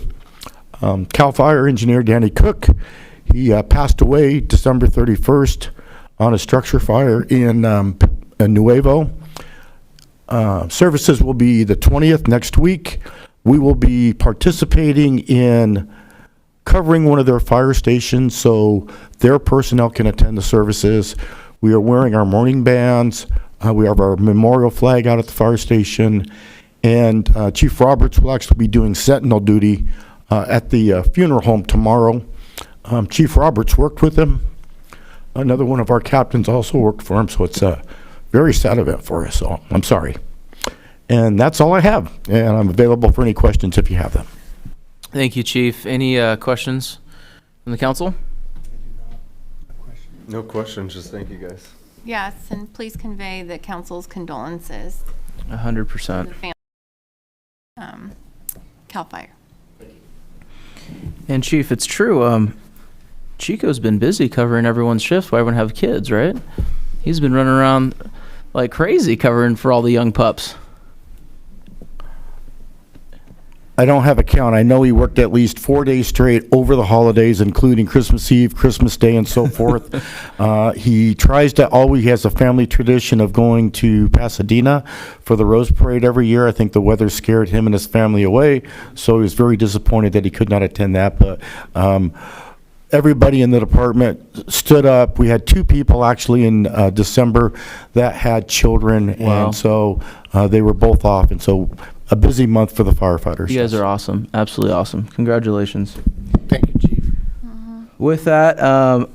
CAL FIRE engineer Danny Cook. He passed away December 31st on a structure fire in Nuevo. services will be the 20th next week. We will be participating in covering one of their fire stations so their personnel can attend the services. We are wearing our morning bands. We have our memorial flag out at the fire station. And Chief Roberts will actually be doing sentinel duty at the funeral home tomorrow. Chief Roberts worked with him. Another one of our captains also worked for him, so it's a very sad event for us, so I'm sorry. And that's all I have, and I'm available for any questions if you have them. Thank you, Chief. Any questions from the council? No questions, just thank you guys. Yes, and please convey the council's condolences 100%. to the family. CAL FIRE. And Chief, it's true. Chico's been busy covering everyone's shifts while everyone have kids, right? He's been running around like crazy covering for all the young pups. I don't have a count. I know he worked at least 4 days straight over the holidays, including Christmas Eve, Christmas Day, and so forth. He tries to always, he has a family tradition of going to Pasadena for the Rose Parade every year. I think the weather scared him and his family away, so he was very disappointed that he could not attend that. But everybody in the department stood up. We had 2 people actually in December that had children, Wow. and so they were both off, and so a busy month for the firefighters. You guys are awesome. Absolutely awesome. Congratulations. Thank you, Chief. With that,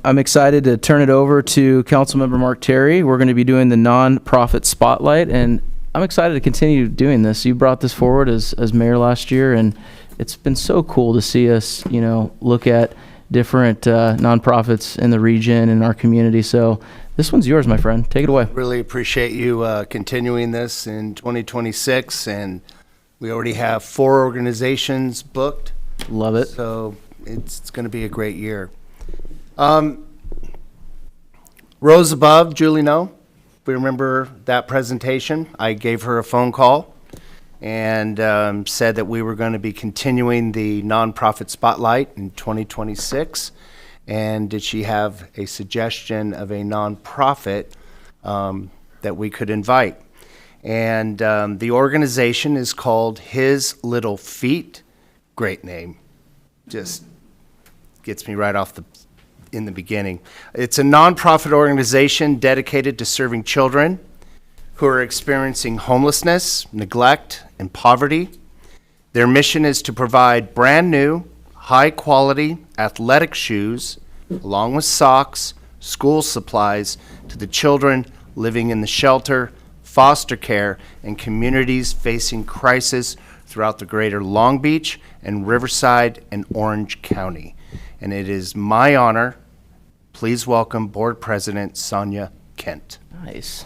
I'm excited to turn it over to Councilmember Mark Terry. We're going to be doing the nonprofit spotlight, and I'm excited to continue doing this. You brought this forward as mayor last year, and it's been so cool to see us, look at different nonprofits in the region and our community. So this one's yours, my friend. Take it away. Really appreciate you continuing this in 2026, and we already have 4 organizations booked. Love it. So it's going to be a great year. Rose Above, Julie No, we remember that presentation. I gave her a phone call and said that we were going to be continuing the nonprofit spotlight in 2026. And did she have a suggestion of a nonprofit that we could invite? And the organization is called His Little Feet. Great name. Just gets me right off in the beginning. It's a nonprofit organization dedicated to serving children who are experiencing homelessness, neglect, and poverty. Their mission is to provide brand new, high-quality athletic shoes, along with socks, school supplies, to the children living in the shelter, foster care, and communities facing crisis throughout the greater Long Beach and Riverside and Orange County. And it is my honor, please welcome Board President Sonia Kent. Nice.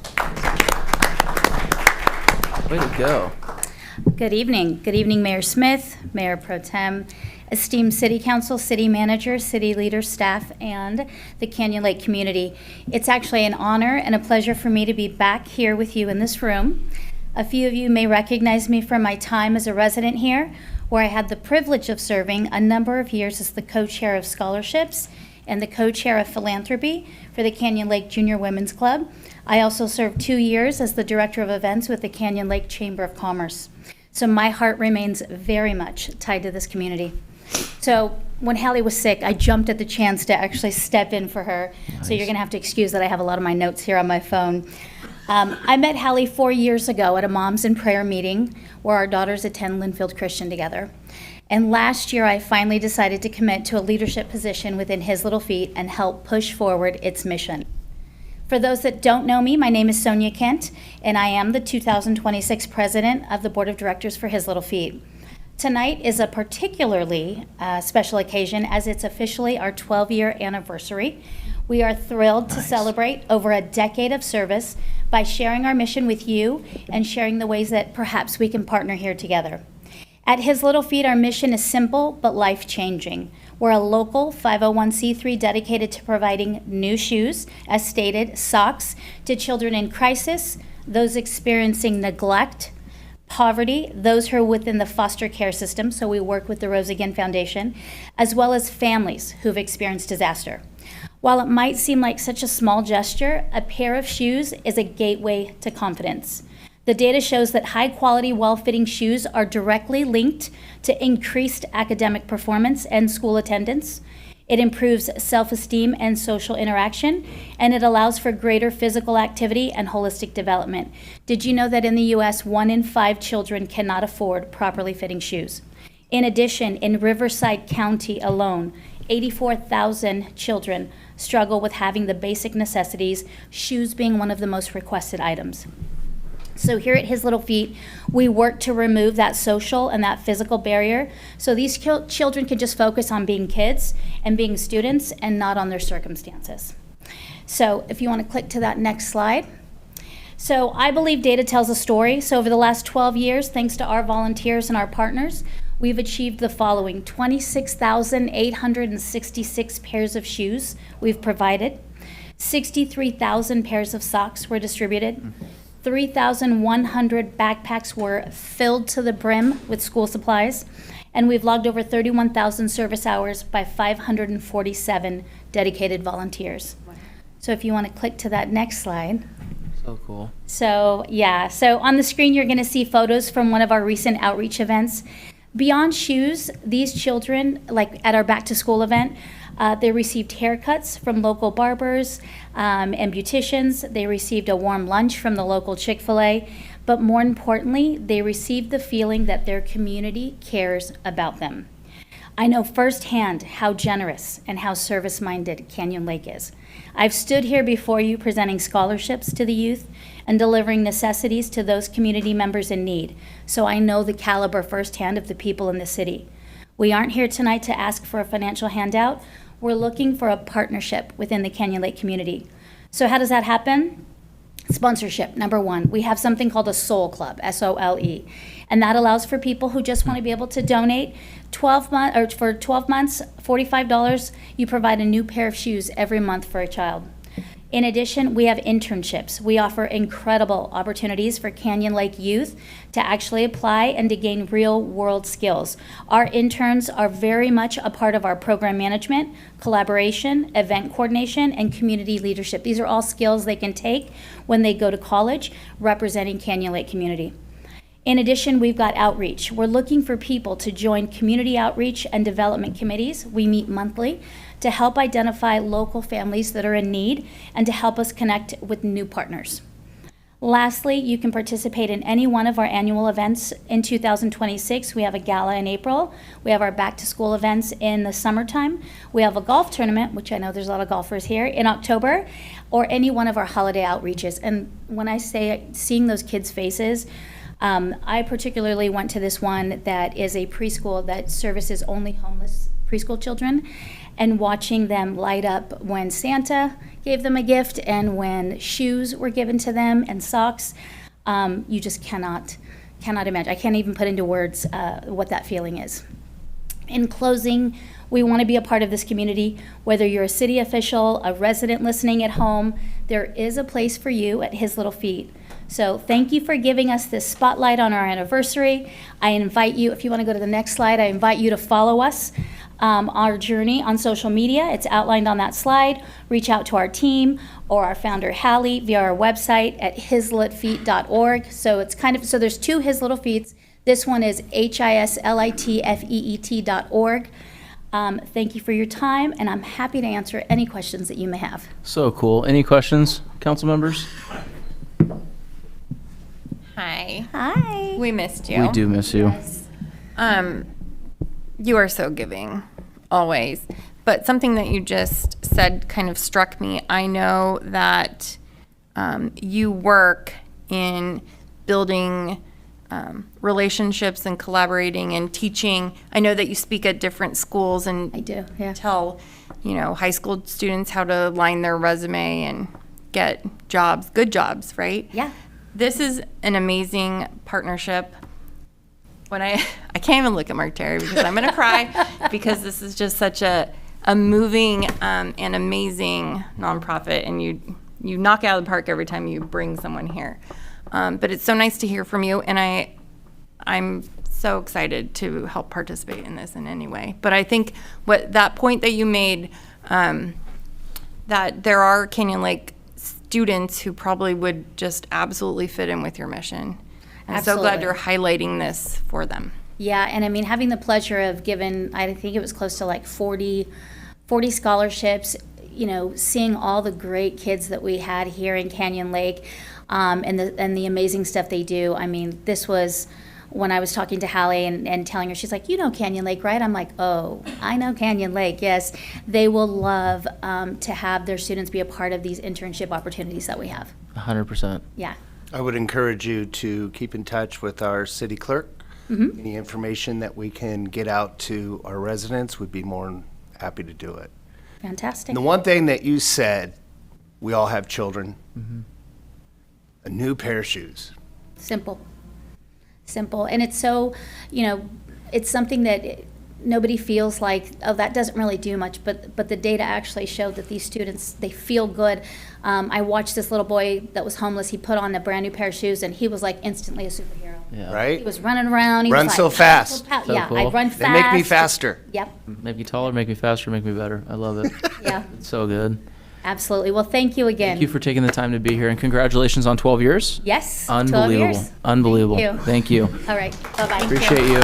Way to go. Good evening. Good evening, Mayor Smith, Mayor Pro Tem, esteemed City Council, City Manager, City Leader, staff, and the Canyon Lake community. It's actually an honor and a pleasure for me to be back here with you in this room. A few of you may recognize me from my time as a resident here, where I had the privilege of serving a number of years as the co-chair of scholarships and the co-chair of philanthropy for the Canyon Lake Junior Women's Club. I also served 2 years as the director of events with the Canyon Lake Chamber of Commerce. So my heart remains very much tied to this community. So when Hallie was sick, I jumped at the chance to actually step in for her. Nice. So you're gonna have to excuse that I have a lot of my notes here on my phone. I met Hallie 4 years ago at a Moms in Prayer meeting where our daughters attend Linfield Christian together. And last year, I finally decided to commit to a leadership position within His Little Feet and help push forward its mission. For those that don't know me, my name is Sonia Kent, and I am the 2026 president of the Board of Directors for His Little Feet. Tonight is a particularly special occasion as it's officially our 12-year anniversary. We are thrilled to celebrate over a decade of service by sharing our mission with you and sharing the ways that perhaps we can partner here together. At His Little Feet, our mission is simple but life-changing. We're a local 501c3 dedicated to providing new shoes, as stated, socks, to children in crisis, those experiencing neglect, poverty, those who are within the foster care system, so we work with the Rose Again Foundation, as well as families who've experienced disaster. While it might seem like such a small gesture, a pair of shoes is a gateway to confidence. The data shows that high-quality, well-fitting shoes are directly linked to increased academic performance and school attendance. It improves self-esteem and social interaction, and it allows for greater physical activity and holistic development. Did you know that in the U.S., 1 in 5 children cannot afford properly fitting shoes? In addition, in Riverside County alone, 84,000 children struggle with having the basic necessities, shoes being one of the most requested items. So here at His Little Feet, we work to remove that social and that physical barrier so these children can just focus on being kids and being students and not on their circumstances. So if you want to click to that next slide. So I believe data tells a story. So over the last 12 years, thanks to our volunteers and our partners, we've achieved the following: 26,866 pairs of shoes we've provided, 63,000 pairs of socks were distributed, 3,100 backpacks were filled to the brim with school supplies, and we've logged over 31,000 service hours by 547 dedicated volunteers. So if you want to click to that next slide. So cool. So yeah, so on the screen you're going to see photos from one of our recent outreach events. Beyond shoes, these children, like at our back to school event, they received haircuts from local barbers and beauticians. They received a warm lunch from the local Chick-fil-A. But more importantly, they received the feeling that their community cares about them. I know firsthand how generous and how service-minded Canyon Lake is. I've stood here before you presenting scholarships to the youth and delivering necessities to those community members in need. So I know the caliber firsthand of the people in the city. We aren't here tonight to ask for a financial handout. We're looking for a partnership within the Canyon Lake community. So how does that happen? Sponsorship, number one. We have something called a Soul Club, S-O-L-E. And that allows for people who just want to be able to donate for 12 months, $45, you provide a new pair of shoes every month for a child. In addition, we have internships. We offer incredible opportunities for Canyon Lake youth to actually apply and to gain real-world skills. Our interns are very much a part of our program management, collaboration, event coordination, and community leadership. These are all skills they can take when they go to college representing Canyon Lake community. In addition, we've got outreach. We're looking for people to join community outreach and development committees. We meet monthly to help identify local families that are in need and to help us connect with new partners. Lastly, you can participate in any one of our annual events in 2026. We have a gala in April. We have our back to school events in the summertime. We have a golf tournament, which I know there's a lot of golfers here, in October, or any one of our holiday outreaches. And when I say seeing those kids' faces, I particularly went to this one that is a preschool that services only homeless preschool children, and watching them light up when Santa gave them a gift and when shoes were given to them and socks. You just cannot imagine. I can't even put into words what that feeling is. In closing, we want to be a part of this community. Whether you're a city official, a resident listening at home, there is a place for you at His Little Feet. So thank you for giving us this spotlight on our anniversary. I invite you, if you want to go to the next slide, I invite you to follow us, our journey on social media. It's outlined on that slide. Reach out to our team or our founder, Hallie, via our website at hislitfeet.org. So it's so there's two His Little Feets. This one is hislitfeet.org. Thank you for your time, and I'm happy to answer any questions that you may have. So cool. Any questions, council members? Hi. Hi. We missed you. We do miss you. Yes. You are so giving, always. But something that you just said kind of struck me. I know that you work in building relationships and collaborating and teaching. I know that you speak at different schools and I do, yeah. tell, high school students how to line their resume and get jobs, good jobs, right? Yeah. This is an amazing partnership. When I can't even look at Mark Terry because I'm going to cry because this is just such a moving and amazing nonprofit, and you knock it out of the park every time you bring someone here. But it's so nice to hear from you, and I'm so excited to help participate in this in any way. But I think that point that you made, that there are Canyon Lake students who probably would just absolutely fit in with your mission. I'm so glad Absolutely. you're highlighting this for them. Yeah, and I mean, having the pleasure of giving, I think it was close to like 40 scholarships, you know, seeing all the great kids that we had here in Canyon Lake, and the amazing stuff they do. I mean, this was when I was talking to Hallie and telling her, she's like, you know Canyon Lake, right? I'm like, oh, I know Canyon Lake, yes. They will love to have their students be a part of these internship opportunities that we have. 100%. Yeah. I would encourage you to keep in touch with our city clerk. Mhm. Any information that we can get out to our residents, would be more than happy to do it. Fantastic. And the one thing that you said, we all have children, a new pair of shoes. Simple. And it's so, you know, it's something that nobody feels like, oh, that doesn't really do much, but the data actually showed that these students, they feel good. I watched this little boy that was homeless. He put on a brand new pair of shoes and he was like instantly a superhero. Yeah. Right? He was running around. He Run was so like, fast. So yeah, cool. I run fast. They make me faster. Yep. Make me taller, make me faster, make me better. I love it. Yeah, It's so good. absolutely. Well, thank you again. Thank you for taking the time to be here, and congratulations on 12 years. Yes. 12 Unbelievable. years. Unbelievable. Thank you. Thank you. All right. Bye-bye. Appreciate you.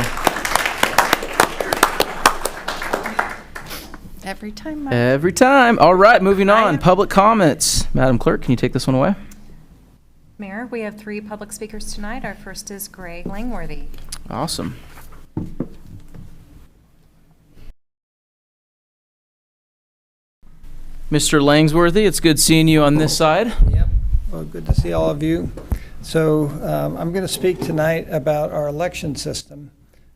Every time. Every time. All right, moving on. Public comments. Madam Clerk, can you take this one away? Mayor, we have 3 public speakers tonight. Our first is Greg Langworthy. Awesome. Mr. Langsworthy, it's good seeing you on this side. Yep. Well, good to see all of you. So I'm going to speak tonight about our election system.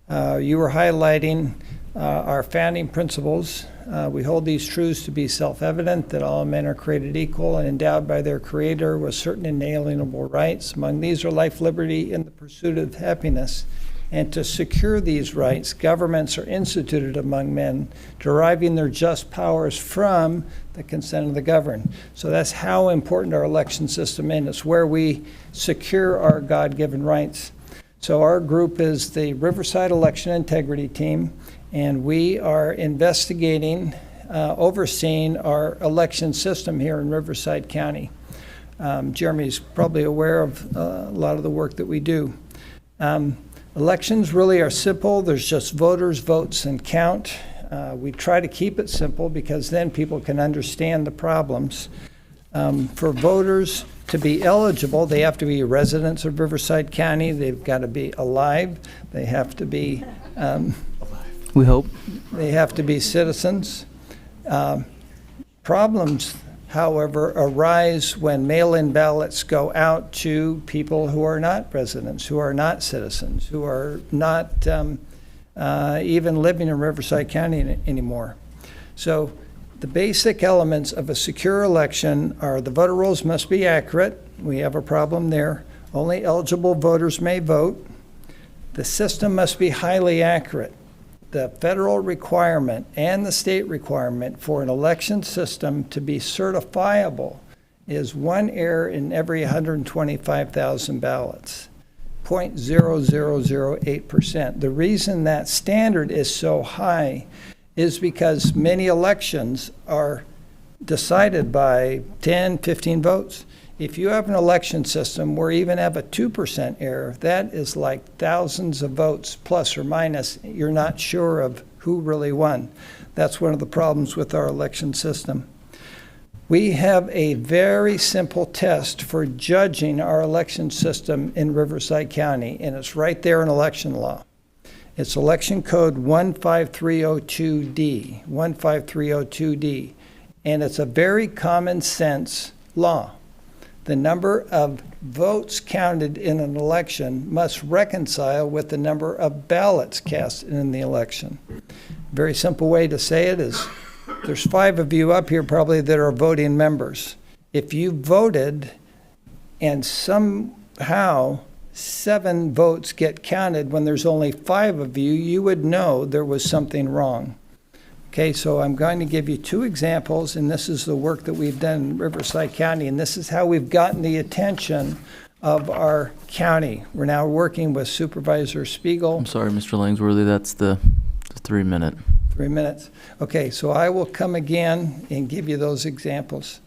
You were highlighting our founding principles. We hold these truths to be self-evident, that all men are created equal and endowed by their Creator with certain inalienable rights. Among these are life, liberty, and the pursuit of happiness. And to secure these rights, governments are instituted among men, deriving their just powers from the consent of the governed. So that's how important our election system is. It's where we secure our God-given rights. So our group is the Riverside Election Integrity Team, and we are investigating, overseeing our election system here in Riverside County. Jeremy's probably aware of a lot of the work that we do. Elections really are simple. There's just voters, votes, and count. We try to keep it simple because then people can understand the problems. For voters to be eligible, they have to be residents of Riverside County. They've got to be alive. They have to be We hope. they have to be citizens. Problems, however, arise when mail-in ballots go out to people who are not residents, who are not citizens, who are not even living in Riverside County anymore. So the basic elements of a secure election are the voter rolls must be accurate. We have a problem there. Only eligible voters may vote. The system must be highly accurate. The federal requirement and the state requirement for an election system to be certifiable is 1 error in every 125,000 ballots, 0.0008%. The reason that standard is so high is because many elections are decided by 10, 15 votes. If you have an election system where you even have a 2% error, that is like thousands of votes, plus or minus. You're not sure of who really won. That's one of the problems with our election system. We have a very simple test for judging our election system in Riverside County, and it's right there in election law. It's election code 15302D, 15302D, and it's a very common sense law. The number of votes counted in an election must reconcile with the number of ballots cast in the election. Very simple way to say it is, there's 5 of you up here probably that are voting members. If you voted and somehow 7 votes get counted when there's only 5 of you, you would know there was something wrong. Okay, so I'm going to give you 2 examples, and this is the work that we've done in Riverside County, and this is how we've gotten the attention of our county. We're now working with Supervisor Spiegel. I'm sorry, Mr. Langsworthy, that's the 3 minute. 3 minutes. Okay, so I will come again and give you those examples.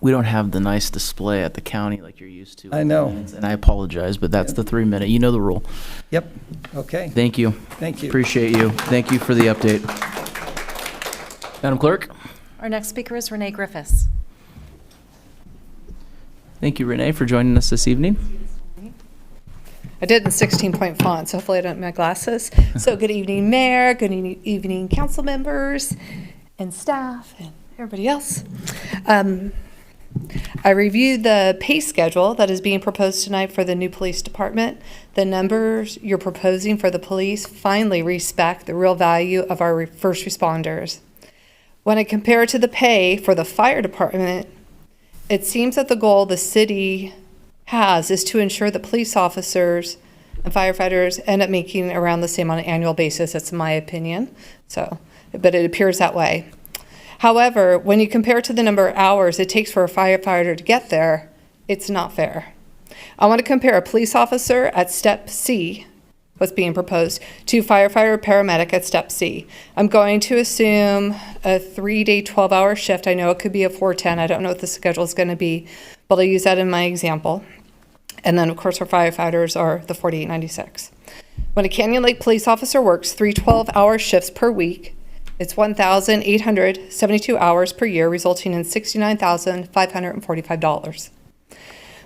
We don't have the nice display at the county like you're used to. I know. And I apologize, but that's the 3-minute. You know the rule. Yep, okay. Thank you. Thank you. Appreciate you. Thank you for the update. Madam Clerk? Our next speaker is Renee Griffiths. Thank you, Renee, for joining us this evening. I did in 16-point font, so hopefully I don't have my glasses. So good evening, Mayor, good evening, council members and staff and everybody else. I reviewed the pay schedule that is being proposed tonight for the new police department. The numbers you're proposing for the police finally respect the real value of our first responders. When I compare it to the pay for the fire department, it seems that the goal the city has is to ensure that police officers and firefighters end up making around the same on an annual basis. That's my opinion. But it appears that way. However, when you compare it to the number of hours it takes for a firefighter to get there, it's not fair. I want to compare a police officer at step C, what's being proposed, to firefighter paramedic at step C. I'm going to assume a 3-day, 12-hour shift. I know it could be a 4-10. I don't know what the schedule is going to be, but I'll use that in my example. And then, of course, our firefighters are the 4896. When a Canyon Lake police officer works 3 12-hour shifts per week, it's 1,872 hours per year, resulting in $69,545.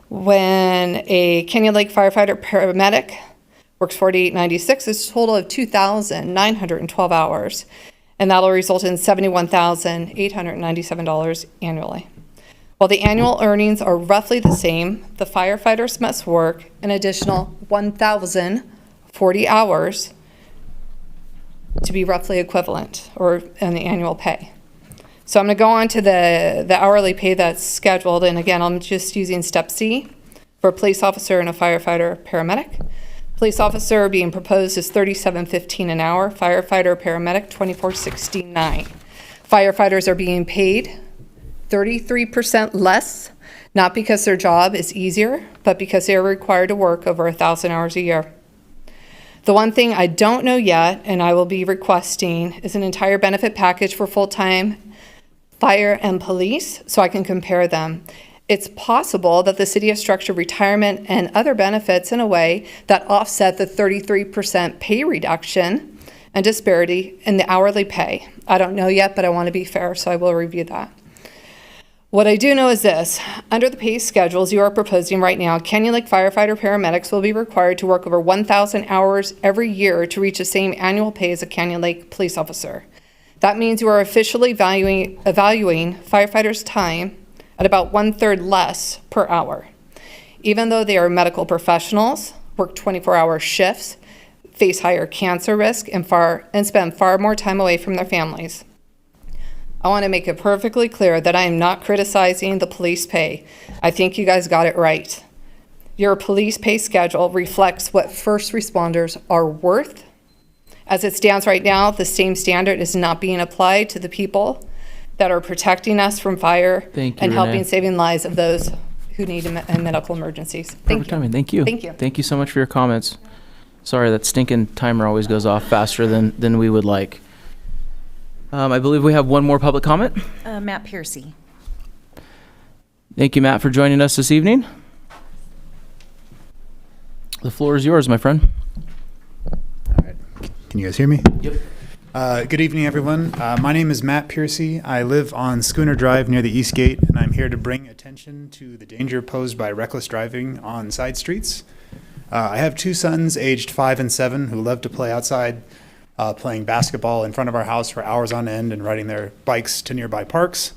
When a Canyon Lake firefighter paramedic works 4896, it's a total of 2,912 hours, and that'll result in $71,897 annually. While the annual earnings are roughly the same, the firefighters must work an additional 1,040 hours to be roughly equivalent or in the annual pay. So I'm going to go on to the hourly pay that's scheduled, and again, I'm just using step C for a police officer and a firefighter paramedic. Police officer being proposed is $37.15 an hour, firefighter paramedic $24.69. Firefighters are being paid 33% less, not because their job is easier, but because they are required to work over 1,000 hours a year. The one thing I don't know yet, and I will be requesting, is an entire benefit package for full-time fire and police so I can compare them. It's possible that the city has structured retirement and other benefits in a way that offset the 33% pay reduction and disparity in the hourly pay. I don't know yet, but I want to be fair, so I will review that. What I do know is this. Under the pay schedules you are proposing right now, Canyon Lake firefighter paramedics will be required to work over 1,000 hours every year to reach the same annual pay as a Canyon Lake police officer. That means you are officially evaluating firefighters' time at about 1/3 less per hour. Even though they are medical professionals, work 24-hour shifts, face higher cancer risk, and spend far more time away from their families. I want to make it perfectly clear that I am not criticizing the police pay. I think you guys got it right. Your police pay schedule reflects what first responders are worth. As it stands right now, the same standard is not being applied to the people that are protecting us from fire and helping saving lives of those who need medical emergencies. Thank you. Timing. Thank you. Thank you. Thank you so much for your comments. Sorry, that stinking timer always goes off faster than we would like. I believe we have one more public comment. Matt Piercy. Thank you, Matt, for joining us this evening. The floor is yours, my friend. Can you guys hear me? Yep. Good evening, everyone. My name is Matt Piercy. I live on Schooner Drive near the East Gate, and I'm here to bring attention to the danger posed by reckless driving on side streets. I have 2 sons aged 5 and 7 who love to play outside, playing basketball in front of our house for hours on end and riding their bikes to nearby parks.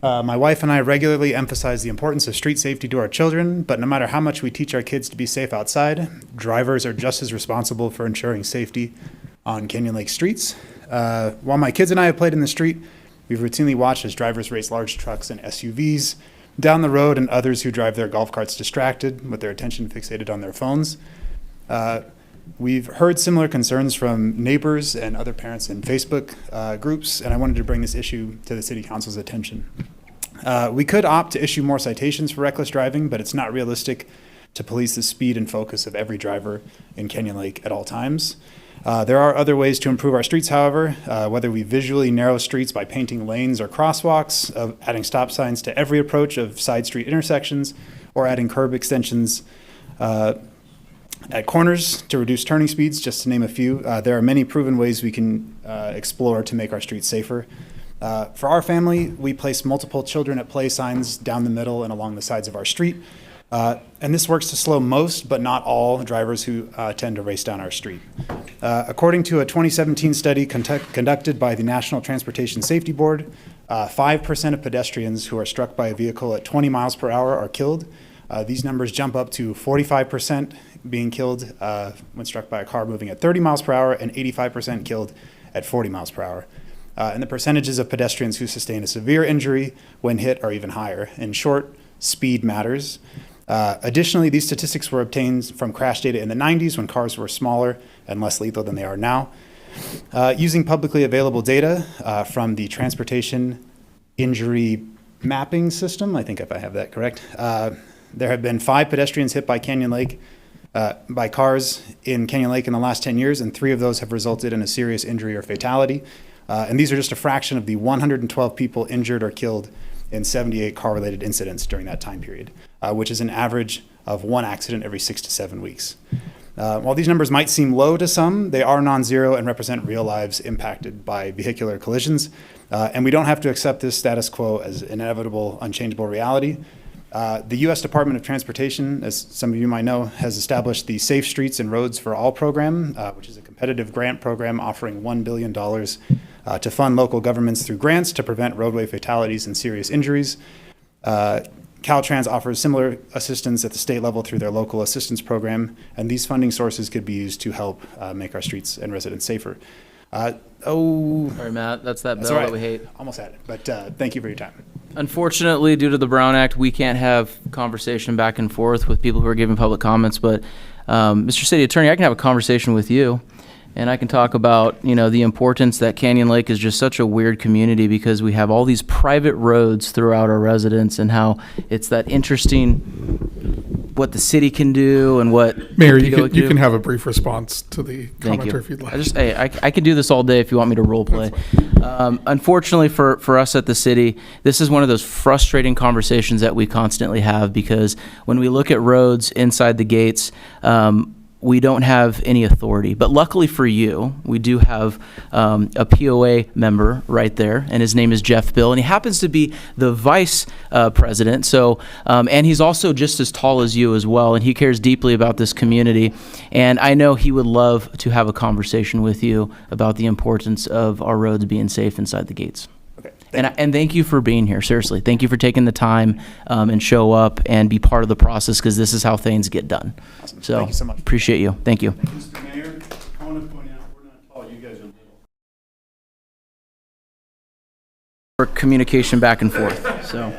My wife and I regularly emphasize the importance of street safety to our children, but no matter how much we teach our kids to be safe outside, drivers are just as responsible for ensuring safety on Canyon Lake streets. While my kids and I have played in the street, we've routinely watched as drivers race large trucks and SUVs down the road and others who drive their golf carts distracted with their attention fixated on their phones. We've heard similar concerns from neighbors and other parents in Facebook groups, and I wanted to bring this issue to the City Council's attention. We could opt to issue more citations for reckless driving, but it's not realistic to police the speed and focus of every driver in Canyon Lake at all times. There are other ways to improve our streets, however, whether we visually narrow streets by painting lanes or crosswalks, of adding stop signs to every approach of side street intersections, or adding curb extensions at corners to reduce turning speeds, just to name a few. There are many proven ways we can explore to make our streets safer. For our family, we place multiple children at play signs down the middle and along the sides of our street. And this works to slow most, but not all, drivers who tend to race down our street. According to a 2017 study conducted by the National Transportation Safety Board, 5% of pedestrians who are struck by a vehicle at 20 miles per hour are killed. These numbers jump up to 45% being killed when struck by a car moving at 30 miles per hour and 85% killed at 40 miles per hour. And the percentages of pedestrians who sustain a severe injury when hit are even higher. In short, speed matters. Additionally, these statistics were obtained from crash data in the 90s when cars were smaller and less lethal than they are now. Using publicly available data from the Transportation Injury Mapping System, I think if I have that correct, there have been 5 pedestrians hit by Canyon Lake, by cars in Canyon Lake in the last 10 years, and 3 of those have resulted in a serious injury or fatality. And these are just a fraction of the 112 people injured or killed in 78 car-related incidents during that time period, which is an average of 1 accident every 6 to 7 weeks. While these numbers might seem low to some, they are non-zero and represent real lives impacted by vehicular collisions. And we don't have to accept this status quo as inevitable, unchangeable reality. The U.S. Department of Transportation, as some of you might know, has established the Safe Streets and Roads for All program, which is a competitive grant program offering $1 billion to fund local governments through grants to prevent roadway fatalities and serious injuries. Caltrans offers similar assistance at the state level through their local assistance program, and these funding sources could be used to help make our streets and residents safer. Sorry, Matt, that's that That's bill all right. that we hate. Almost had it, but thank you for your time. Unfortunately, due to the Brown Act, we can't have conversation back and forth with people who are giving public comments, but Mr. City Attorney, I can have a conversation with you, and I can talk about, you know, the importance that Canyon Lake is just such a weird community because we have all these private roads throughout our residents and how it's that interesting what the city can do and what Mayor, PO you do. can have a brief response to the Thank commenter you. if you'd like. I can do this all day if you want me to role play. Unfortunately for us at the city, this is one of those frustrating conversations that we constantly have because when we look at roads inside the gates, we don't have any authority. But luckily for you, we do have a POA member right there, and his name is Jeff Bill, and he happens to be the vice president. So, and he's also just as tall as you as well, and he cares deeply about this community. And I know he would love to have a conversation with you about the importance of our roads being safe inside the gates. And thank you for being here. Seriously, thank you for taking the time and show up and be part of the process because this is how things get done. Awesome. So, Thank you so much. appreciate you. Thank you. Mr. Mayor, I want to point out, we're not tall, you guys are little. For communication back and forth. So,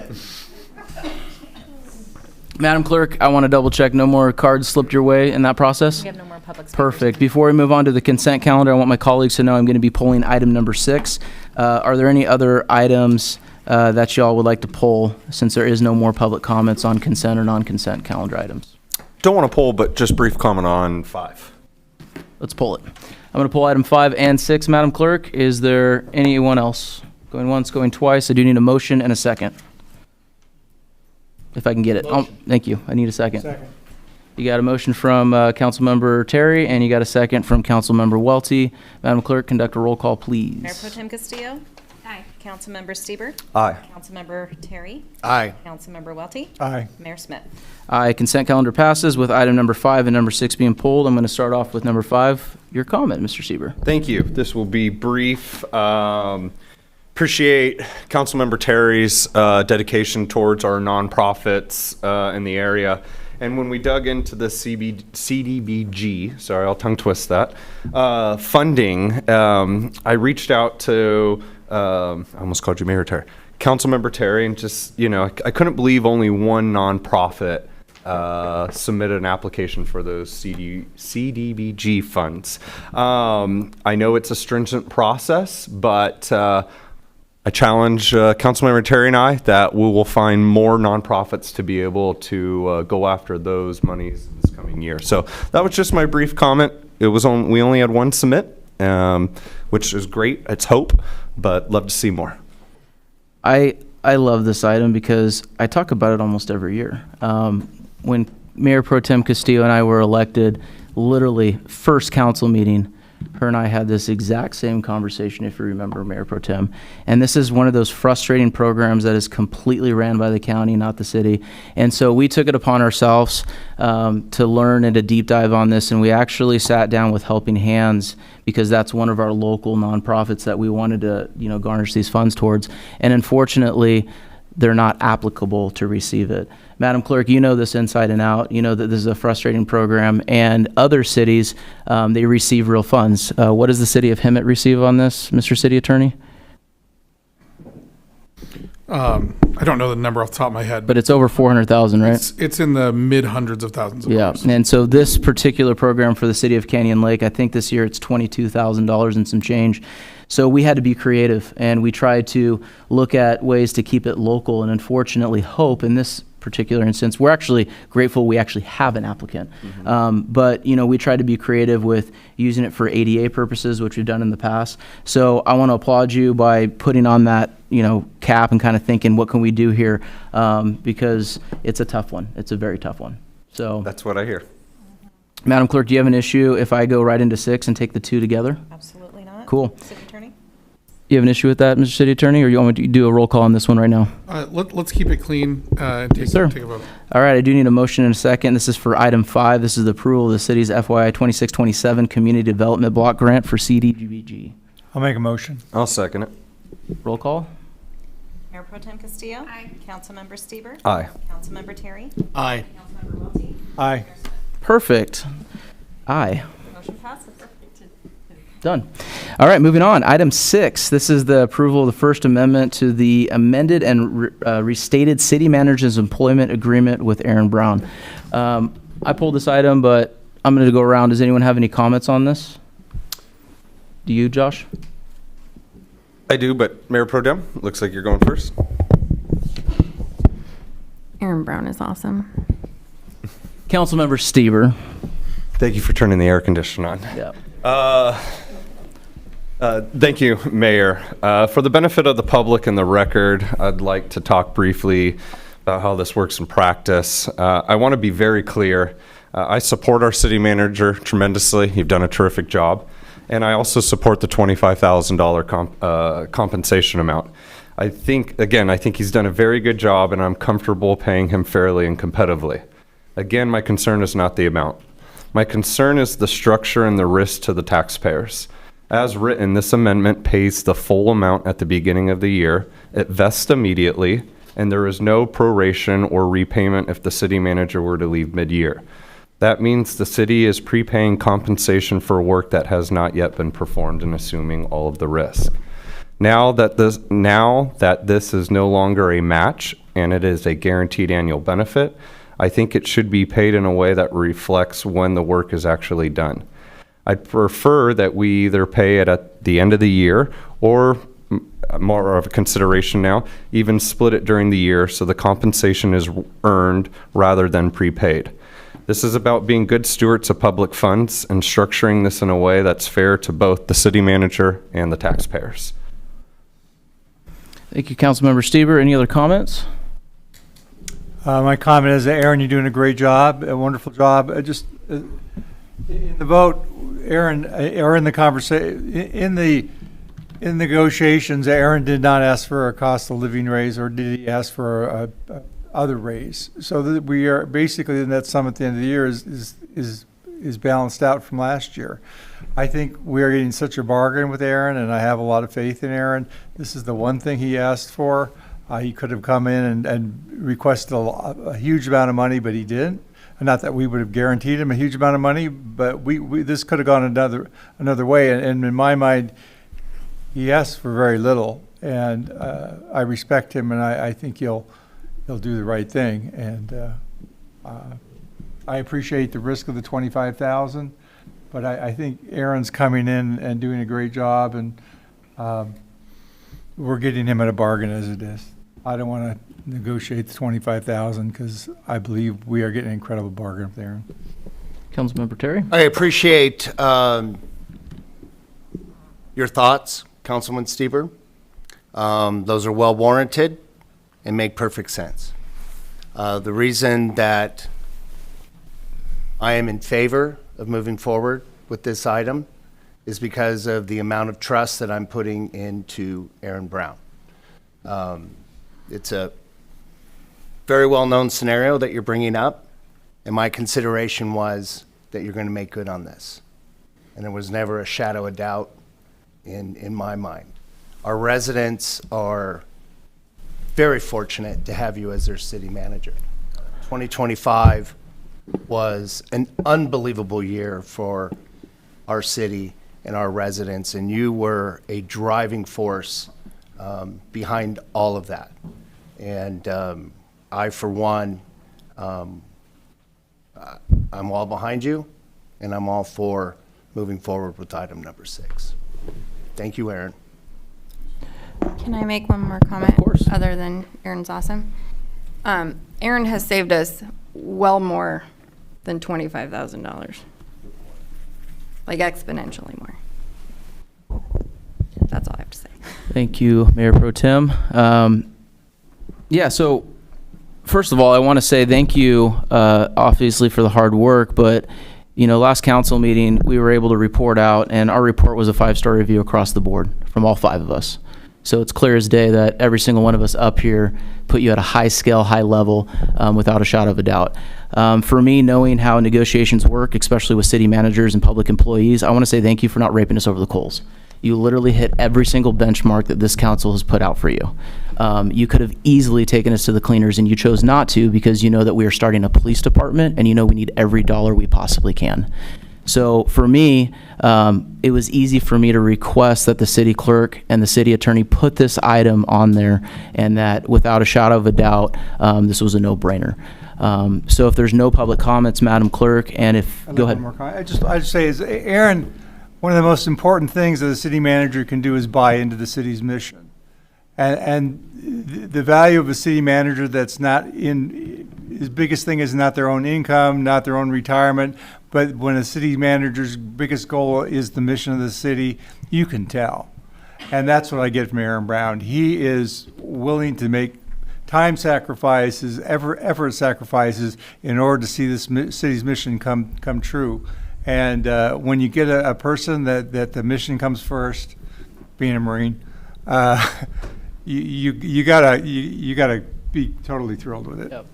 Madam Clerk, I want to double check. No more cards slipped your way in that process? We have no more public speakers. Perfect. Before we move on to the consent calendar, I want my colleagues to know I'm going to be pulling item number 6. Are there any other items that y'all would like to pull since there is no more public comments on consent or non-consent calendar items? Don't want to pull, but just brief comment on 5. Let's pull it. I'm going to pull item 5 and 6, Madam Clerk. Is there anyone else? Going once, going twice. I do need a motion and a second. If I can get it. Oh, thank you. I need a second. Second. You got a motion from Councilmember Terry, and you got a second from Councilmember Welty. Madam Clerk, conduct a roll call, please. Mayor Pro Tem Castillo? Aye. Councilmember Stieber? Aye. Councilmember Terry? Aye. Councilmember Welty? Aye. Mayor Smith? Aye. Consent calendar passes with item number 5 and number 6 being pulled. I'm going to start off with number 5. Your comment, Mr. Sieber. Thank you. This will be brief. Appreciate Councilmember Terry's dedication towards our nonprofits in the area. And when we dug into the CDBG, sorry, I'll tongue twist that, funding, I reached out to, I almost called you Mayor Terry, Councilmember Terry, and just, you know, I couldn't believe only one nonprofit submitted an application for those CDBG funds. I know it's a stringent process, but I challenge Councilmember Terry and I that we will find more nonprofits to be able to go after those monies this coming year. So that was just my brief comment. we only had one submit, which is great. It's hope, but love to see more. I love this item because I talk about it almost every year. When Mayor Pro Tem Castillo and I were elected, literally first council meeting, her and I had this exact same conversation, if you remember, Mayor Pro Tem. And this is one of those frustrating programs that is completely ran by the county, not the city. And so we took it upon ourselves to learn and to deep dive on this. And we actually sat down with Helping Hands, because that's one of our local nonprofits that we wanted to, garnish these funds towards. And unfortunately, they're not applicable to receive it. Madam Clerk, you know this inside and out. You know that this is a frustrating program, and other cities, they receive real funds. What does the city of Hemet receive on this, Mr. City Attorney? I don't know the number off the top of my head. But it's over 400,000, right? It's in the mid hundreds of thousands of dollars. And so this particular program for the city of Canyon Lake, I think this year it's $22,000 and some change. So we had to be creative, and we tried to look at ways to keep it local, and unfortunately Hope, in this particular instance, we're actually grateful we actually have an applicant. But, we tried to be creative with using it for ADA purposes, which we've done in the past. So I want to applaud you by putting on that, cap and kind of thinking, what can we do here? Because it's a tough one. It's a very tough one. So That's what I hear. Madam Clerk, do you have an issue if I go right into 6 and take the 2 together? Absolutely not. Cool. City Attorney? You have an issue with that, Mr. City Attorney, or you want me to do a roll call on this one right now? Let's keep it clean and take a vote. All right, I do need a motion in a second. This is for item 5. This is the approval of the city's FYI 2627 Community Development Block Grant for CDBG. I'll make a motion. I'll second it. Roll call. Mayor Pro Tem Castillo? Aye. Councilmember Stieber? Aye. Councilmember Terry? Aye. Councilmember Welty? Aye. Perfect. Aye. Motion passes. Done. All right, moving on. Item 6, this is the approval of the First Amendment to the amended and restated city manager's employment agreement with Aaron Brown. I pulled this item, but I'm going to go around. Does anyone have any comments on this? Do you, Josh? I do, but Mayor Pro Tem, looks like you're going first. Aaron Brown is awesome. Councilmember Stieber. Thank you for turning the air conditioner on. Yeah. Thank you, Mayor. For the benefit of the public and the record, I'd like to talk briefly about how this works in practice. I want to be very clear. I support our city manager tremendously. You've done a terrific job. And I also support the $25,000 compensation amount. I think he's done a very good job, and I'm comfortable paying him fairly and competitively. Again, my concern is not the amount. My concern is the structure and the risk to the taxpayers. As written, this amendment pays the full amount at the beginning of the year. It vests immediately, and there is no proration or repayment if the city manager were to leave mid-year. That means the city is prepaying compensation for work that has not yet been performed and assuming all of the risk. Now that this is no longer a match and it is a guaranteed annual benefit, I think it should be paid in a way that reflects when the work is actually done. I'd prefer that we either pay it at the end of the year or, more of a consideration now, even split it during the year so the compensation is earned rather than prepaid. This is about being good stewards of public funds and structuring this in a way that's fair to both the city manager and the taxpayers. Thank you, Councilmember Stieber. Any other comments? My comment is that Aaron, you're doing a great job, a wonderful job. In the vote, Aaron, or in the conversation, in negotiations, Aaron did not ask for a cost of living raise, or did he ask for a other raise? So that we are basically in that sum at the end of the year is balanced out from last year. I think we are getting such a bargain with Aaron, and I have a lot of faith in Aaron. This is the one thing he asked for. He could have come in and requested a huge amount of money, but he didn't. Not that we would have guaranteed him a huge amount of money, but this could have gone another way. And in my mind, he asked for very little, and I respect him, and I think he'll do the right thing. And I appreciate the risk of the $25,000, but I think Aaron's coming in and doing a great job, and we're getting him at a bargain as it is. I don't want to negotiate the $25,000 because I believe we are getting an incredible bargain with Aaron. Councilmember Terry? I appreciate your thoughts, Councilman Stieber. Those are well warranted and make perfect sense. The reason that I am in favor of moving forward with this item is because of the amount of trust that I'm putting into Aaron Brown. It's a very well-known scenario that you're bringing up, and my consideration was that you're going to make good on this. And there was never a shadow of doubt in my mind. Our residents are very fortunate to have you as their city manager. 2025 was an unbelievable year for our city and our residents, and you were a driving force behind all of that. And I, for one, I'm all behind you, and I'm all for moving forward with item number 6. Thank you, Aaron. Can I make one more comment? Of course. Other than Aaron's awesome. Aaron has saved us well more than $25,000. Like exponentially more. That's all I have to say. Thank you, Mayor Pro Tem. Yeah, so first of all, I want to say thank you, obviously, for the hard work, but last council meeting, we were able to report out, and our report was a 5-star review across the board from all 5 of us. So it's clear as day that every single one of us up here put you at a high scale, high level, without a shadow of a doubt. For me, knowing how negotiations work, especially with city managers and public employees, I want to say thank you for not raping us over the coals. You literally hit every single benchmark that this council has put out for you. You could have easily taken us to the cleaners, and you chose not to because you know that we are starting a police department, and you know we need every dollar we possibly can. So for me, it was easy for me to request that the city clerk and the city attorney put this item on there, and that without a shadow of a doubt, this was a no-brainer. So if there's no public comments, Madam Clerk, and if, go ahead. I just say, is Aaron, one of the most important things that a city manager can do is buy into the city's mission. And the value of a city manager that's not in, his biggest thing is not their own income, not their own retirement, but when a city manager's biggest goal is the mission of the city, you can tell. And that's what I get from Aaron Brown. He is willing to make time sacrifices, effort sacrifices in order to see this city's mission come true. And when you get a person that the mission comes first, being a Marine, you gotta be totally thrilled with it. Yep.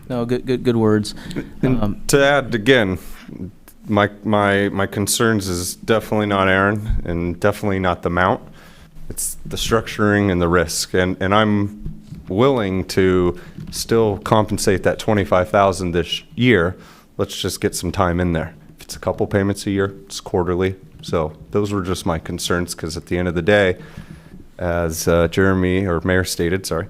No, good words. To add again, my concerns is definitely not Aaron and definitely not the amount. It's the structuring and the risk, and I'm willing to still compensate that $25,000 this year. Let's just get some time in there. If it's a couple payments a year, it's quarterly. So those were just my concerns, because at the end of the day, as Jeremy or Mayor stated, we're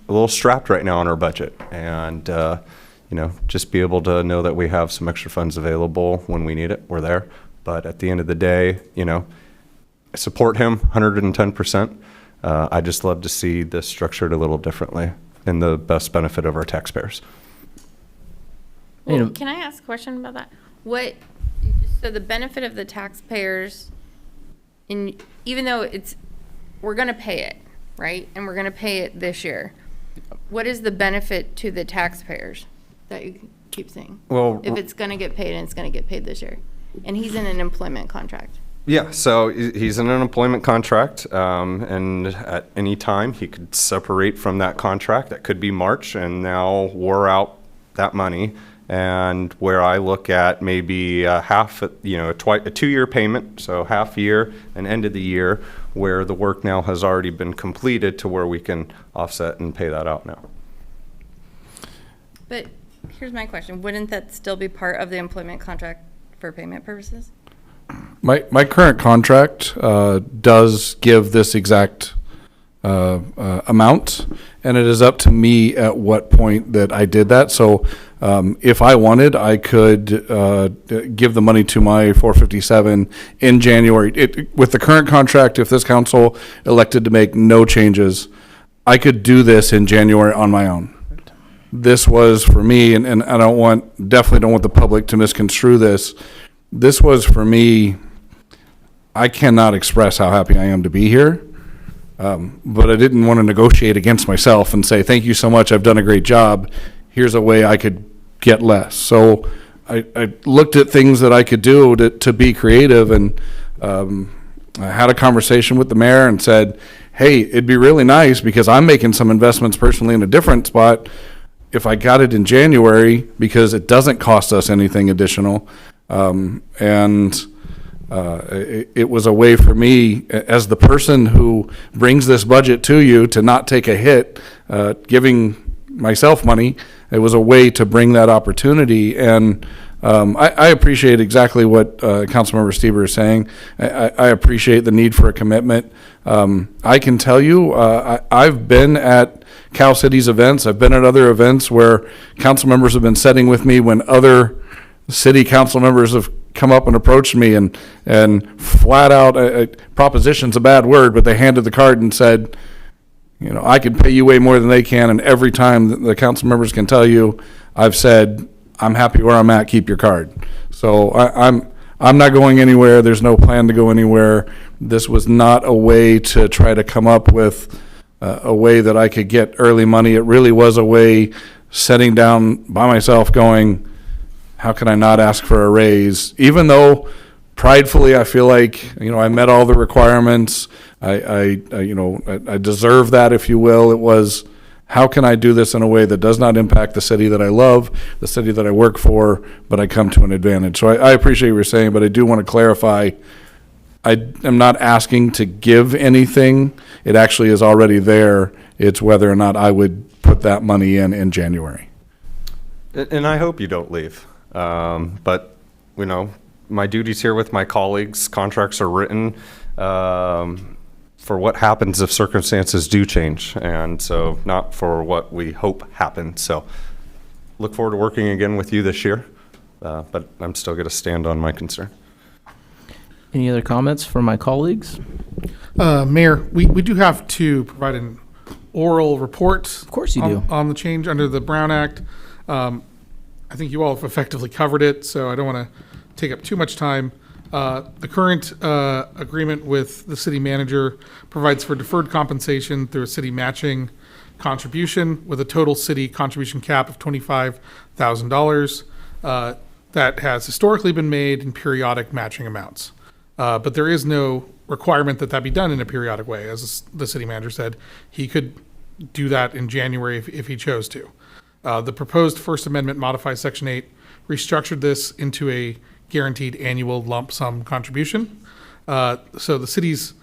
a little strapped right now on our budget, and just be able to know that we have some extra funds available when we need it. We're there. But at the end of the day, I support him 110%. I just love to see this structured a little differently in the best benefit of our taxpayers. Well, can I ask a question about that? So the benefit of the taxpayers, even though we're going to pay it, right? And we're going to pay it this year. What is the benefit to the taxpayers that you keep saying? Well, if it's going to get paid and it's going to get paid this year, and he's in an employment contract. Yeah, so he's in an employment contract, and at any time he could separate from that contract. That could be March, and now we're out that money. And where I look at maybe half, a 2-year payment, so half year and end of the year, where the work now has already been completed to where we can offset and pay that out now. But here's my question. Wouldn't that still be part of the employment contract for payment purposes? My current contract does give this exact amount, and it is up to me at what point that I did that. So if I wanted, I could give the money to my 457 in January. With the current contract, if this council elected to make no changes, I could do this in January on my own. this was for me, and I definitely don't want the public to misconstrue this. This was for me, I cannot express how happy I am to be here. But I didn't want to negotiate against myself and say, thank you so much, I've done a great job. Here's a way I could get less. So I looked at things that I could do to be creative, and I had a conversation with the mayor and said, hey, it'd be really nice, because I'm making some investments personally in a different spot, if I got it in January, because it doesn't cost us anything additional. It was a way for me, as the person who brings this budget to you, to not take a hit, giving myself money. It was a way to bring that opportunity. And I appreciate exactly what Councilmember Stieber is saying. I appreciate the need for a commitment. I can tell you, I've been at Cal City's events. I've been at other events where council members have been sitting with me when other city council members have come up and approached me and flat out, proposition's a bad word, but they handed the card and said, I can pay you way more than they can. And every time the council members can tell you, I've said, I'm happy where I'm at, keep your card. So I'm not going anywhere. There's no plan to go anywhere. This was not a way to try to come up with a way that I could get early money. It really was a way, sitting down by myself going, how can I not ask for a raise? Even though pridefully I feel like, I met all the requirements. I deserve that, if you will. It was, how can I do this in a way that does not impact the city that I love, the city that I work for, but I come to an advantage. So I appreciate what you're saying, but I do want to clarify, I am not asking to give anything. It actually is already there. It's whether or not I would put that money in January. And I hope you don't leave. But, my duties here with my colleagues, contracts are written for what happens if circumstances do change. And so not for what we hope happens. So look forward to working again with you this year. But I'm still going to stand on my concern. Any other comments from my colleagues? Mayor, we do have to provide an oral report. Of course you do. On the change under the Brown Act. I think you all have effectively covered it, so I don't want to take up too much time. The current agreement with the city manager provides for deferred compensation through a city matching contribution with a total city contribution cap of $25,000 that has historically been made in periodic matching amounts. But there is no requirement that be done in a periodic way. As the city manager said, he could do that in January if he chose to. The proposed First Amendment modifies Section 8, restructured this into a guaranteed annual lump sum contribution. So the city's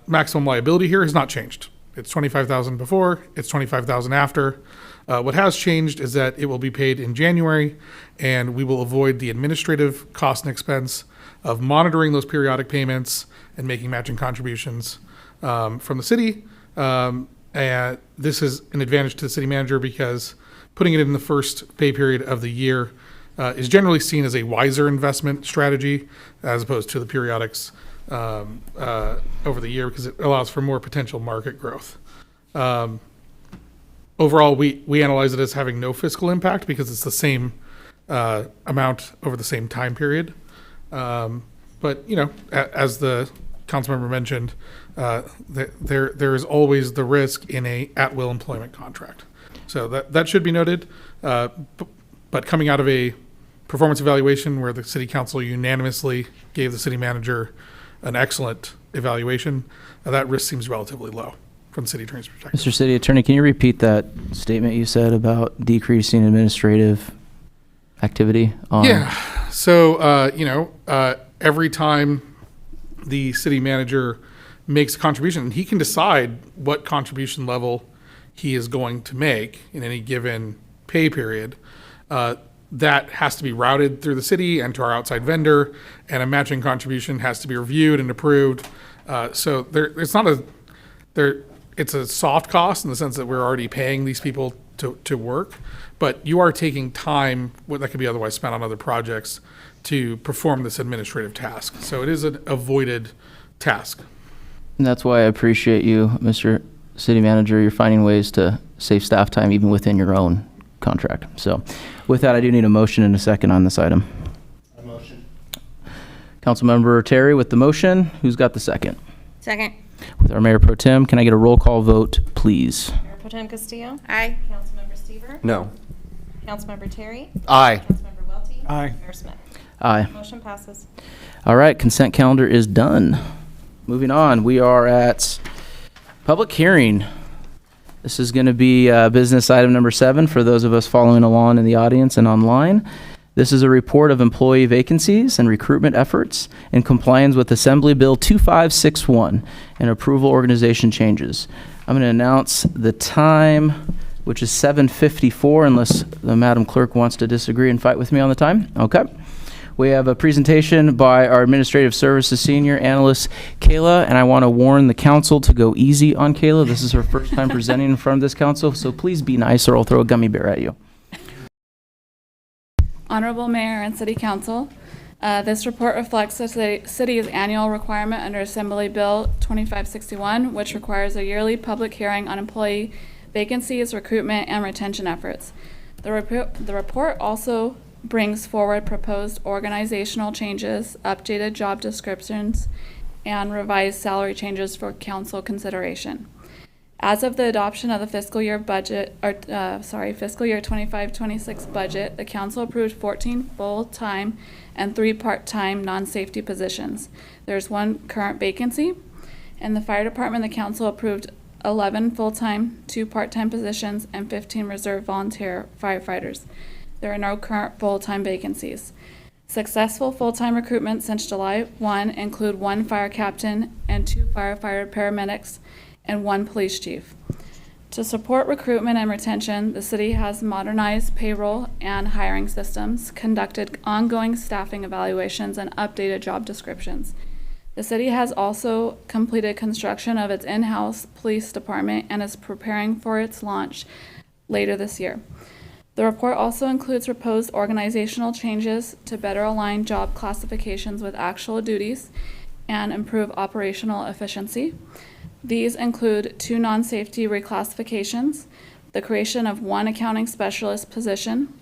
maximum liability here has not changed. It's $25,000 before, it's $25,000 after. What has changed is that it will be paid in January, and we will avoid the administrative cost and expense of monitoring those periodic payments and making matching contributions from the city. And this is an advantage to the city manager because putting it in the first pay period of the year is generally seen as a wiser investment strategy as opposed to the periodics over the year because it allows for more potential market growth. Overall, we analyze it as having no fiscal impact because it's the same amount over the same time period. But, as the council member mentioned, there is always the risk in a at-will employment contract. So that should be noted. But coming out of a performance evaluation where the city council unanimously gave the city manager an excellent evaluation, that risk seems relatively low from the city attorney's perspective. Mr. City Attorney, can you repeat that statement you said about decreasing administrative activity? Yeah. So, every time the city manager makes a contribution, he can decide what contribution level he is going to make in any given pay period. That has to be routed through the city and to our outside vendor, and a matching contribution has to be reviewed and approved. So it's a soft cost in the sense that we're already paying these people to work, but you are taking time that could be otherwise spent on other projects to perform this administrative task. So it is an avoided task. And that's why I appreciate you, Mr. City Manager. You're finding ways to save staff time even within your own contract. So with that, I do need a motion and a second on this item. A motion. Councilmember Terry with the motion. Who's got the second? Second. With our Mayor Pro Tem, can I get a roll call vote, please? Mayor Pro Tem Castillo? Aye. Councilmember Seaver? No. Councilmember Terry? Aye. Councilmember Welty? Aye. Mayor Smith? Aye. Motion passes. All right, consent calendar is done. Moving on, we are at public hearing. This is going to be business item number 7 for those of us following along in the audience and online. This is a report of employee vacancies and recruitment efforts in compliance with Assembly Bill 2561 and approval organization changes. I'm going to announce the time, which is 7:54, unless the Madam Clerk wants to disagree and fight with me on the time. Okay. We have a presentation by our Administrative Services Senior Analyst, Kayla, and I want to warn the council to go easy on Kayla. This is her first time presenting in front of this council, so please be nice or I'll throw a gummy bear at you. Honorable Mayor and City Council, this report reflects the city's annual requirement under Assembly Bill 2561, which requires a yearly public hearing on employee vacancies, recruitment, and retention efforts. The report also brings forward proposed organizational changes, updated job descriptions, and revised salary changes for council consideration. As of the adoption of the fiscal year 25-26 budget, the council approved 14 full-time and 3 part-time non-safety positions. There's 1 current vacancy. In the fire department, the council approved 11 full-time, 2 part-time positions, and 15 reserve volunteer firefighters. There are no current full-time vacancies. Successful full-time recruitment since July 1 include 1 fire captain and 2 firefighter paramedics and 1 police chief. To support recruitment and retention, the city has modernized payroll and hiring systems, conducted ongoing staffing evaluations, and updated job descriptions. The city has also completed construction of its in-house police department and is preparing for its launch later this year. The report also includes proposed organizational changes to better align job classifications with actual duties and improve operational efficiency. These include 2 non-safety reclassifications, the creation of 1 accounting specialist position,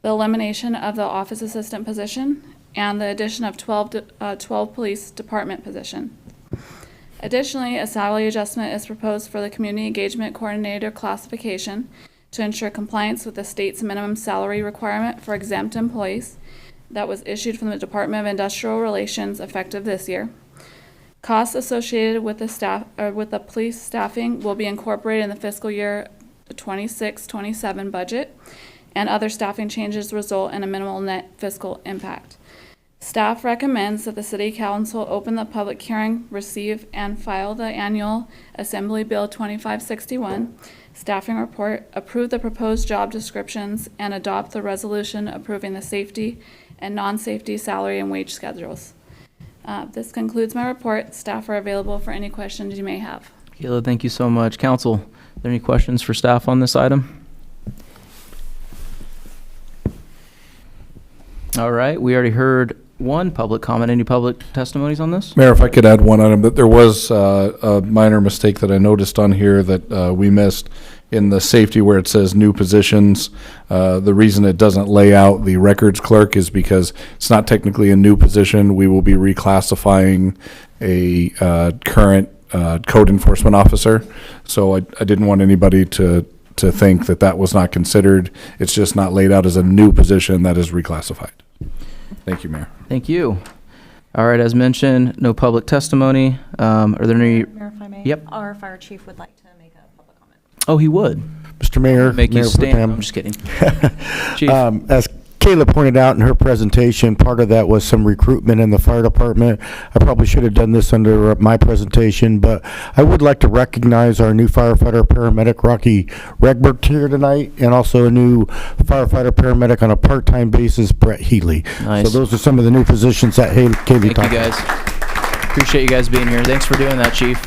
the elimination of the office assistant position, and the addition of 12 police department positions. Additionally, a salary adjustment is proposed for the community engagement coordinator classification to ensure compliance with the state's minimum salary requirement for exempt employees that was issued from the Department of Industrial Relations effective this year. Costs associated with the police staffing will be incorporated in the fiscal year 26-27 budget, and other staffing changes result in a minimal net fiscal impact. Staff recommends that the City Council open the public hearing, receive, and file the annual Assembly Bill 2561 staffing report, approve the proposed job descriptions, and adopt the resolution approving the safety and non-safety salary and wage schedules. This concludes my report. Staff are available for any questions you may have. Kayla, thank you so much. Council, are there any questions for staff on this item? All right, we already heard 1 public comment. Any public testimonies on this? Mayor, if I could add one item, that there was a minor mistake that I noticed on here that we missed in the safety where it says new positions. The reason it doesn't lay out the records clerk is because it's not technically a new position. We will be reclassifying a current code enforcement officer. So I didn't want anybody to think that that was not considered. It's just not laid out as a new position that is reclassified. Thank you, Mayor. Thank you. All right, as mentioned, no public testimony. Are there any? Mayor, if I may? Yep. Our fire chief would like to make a public comment. Oh, he would. Mr. Mayor. Make you Mayor Pro stand. Tem. I'm just kidding. Chief. As Kayla pointed out in her presentation, part of that was some recruitment in the fire department. I probably should have done this under my presentation, but I would like to recognize our new firefighter paramedic, Rocky Regbert, here tonight, and also a new firefighter paramedic on a part-time basis, Brett Healy. Nice. So those are some of the new positions that Kaylee Thank talked you, about. guys. Appreciate you guys being here. Thanks for doing that, Chief.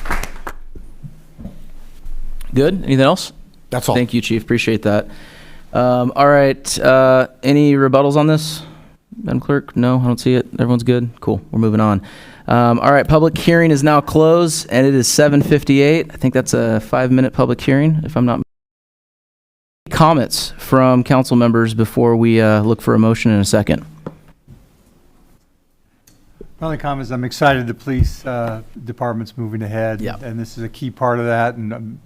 Good? Anything else? That's all. Thank you, Chief. Appreciate that. All right. Any rebuttals on this? Madam Clerk? No, I don't see it. Everyone's good? Cool. We're moving on. All right. Public hearing is now closed, and it is 7:58. I think that's a 5-minute public hearing, if I'm not Comments from council members before we look for a motion in a second? My only comment is I'm excited the police department's moving ahead. Yeah. And this is a key part of that. And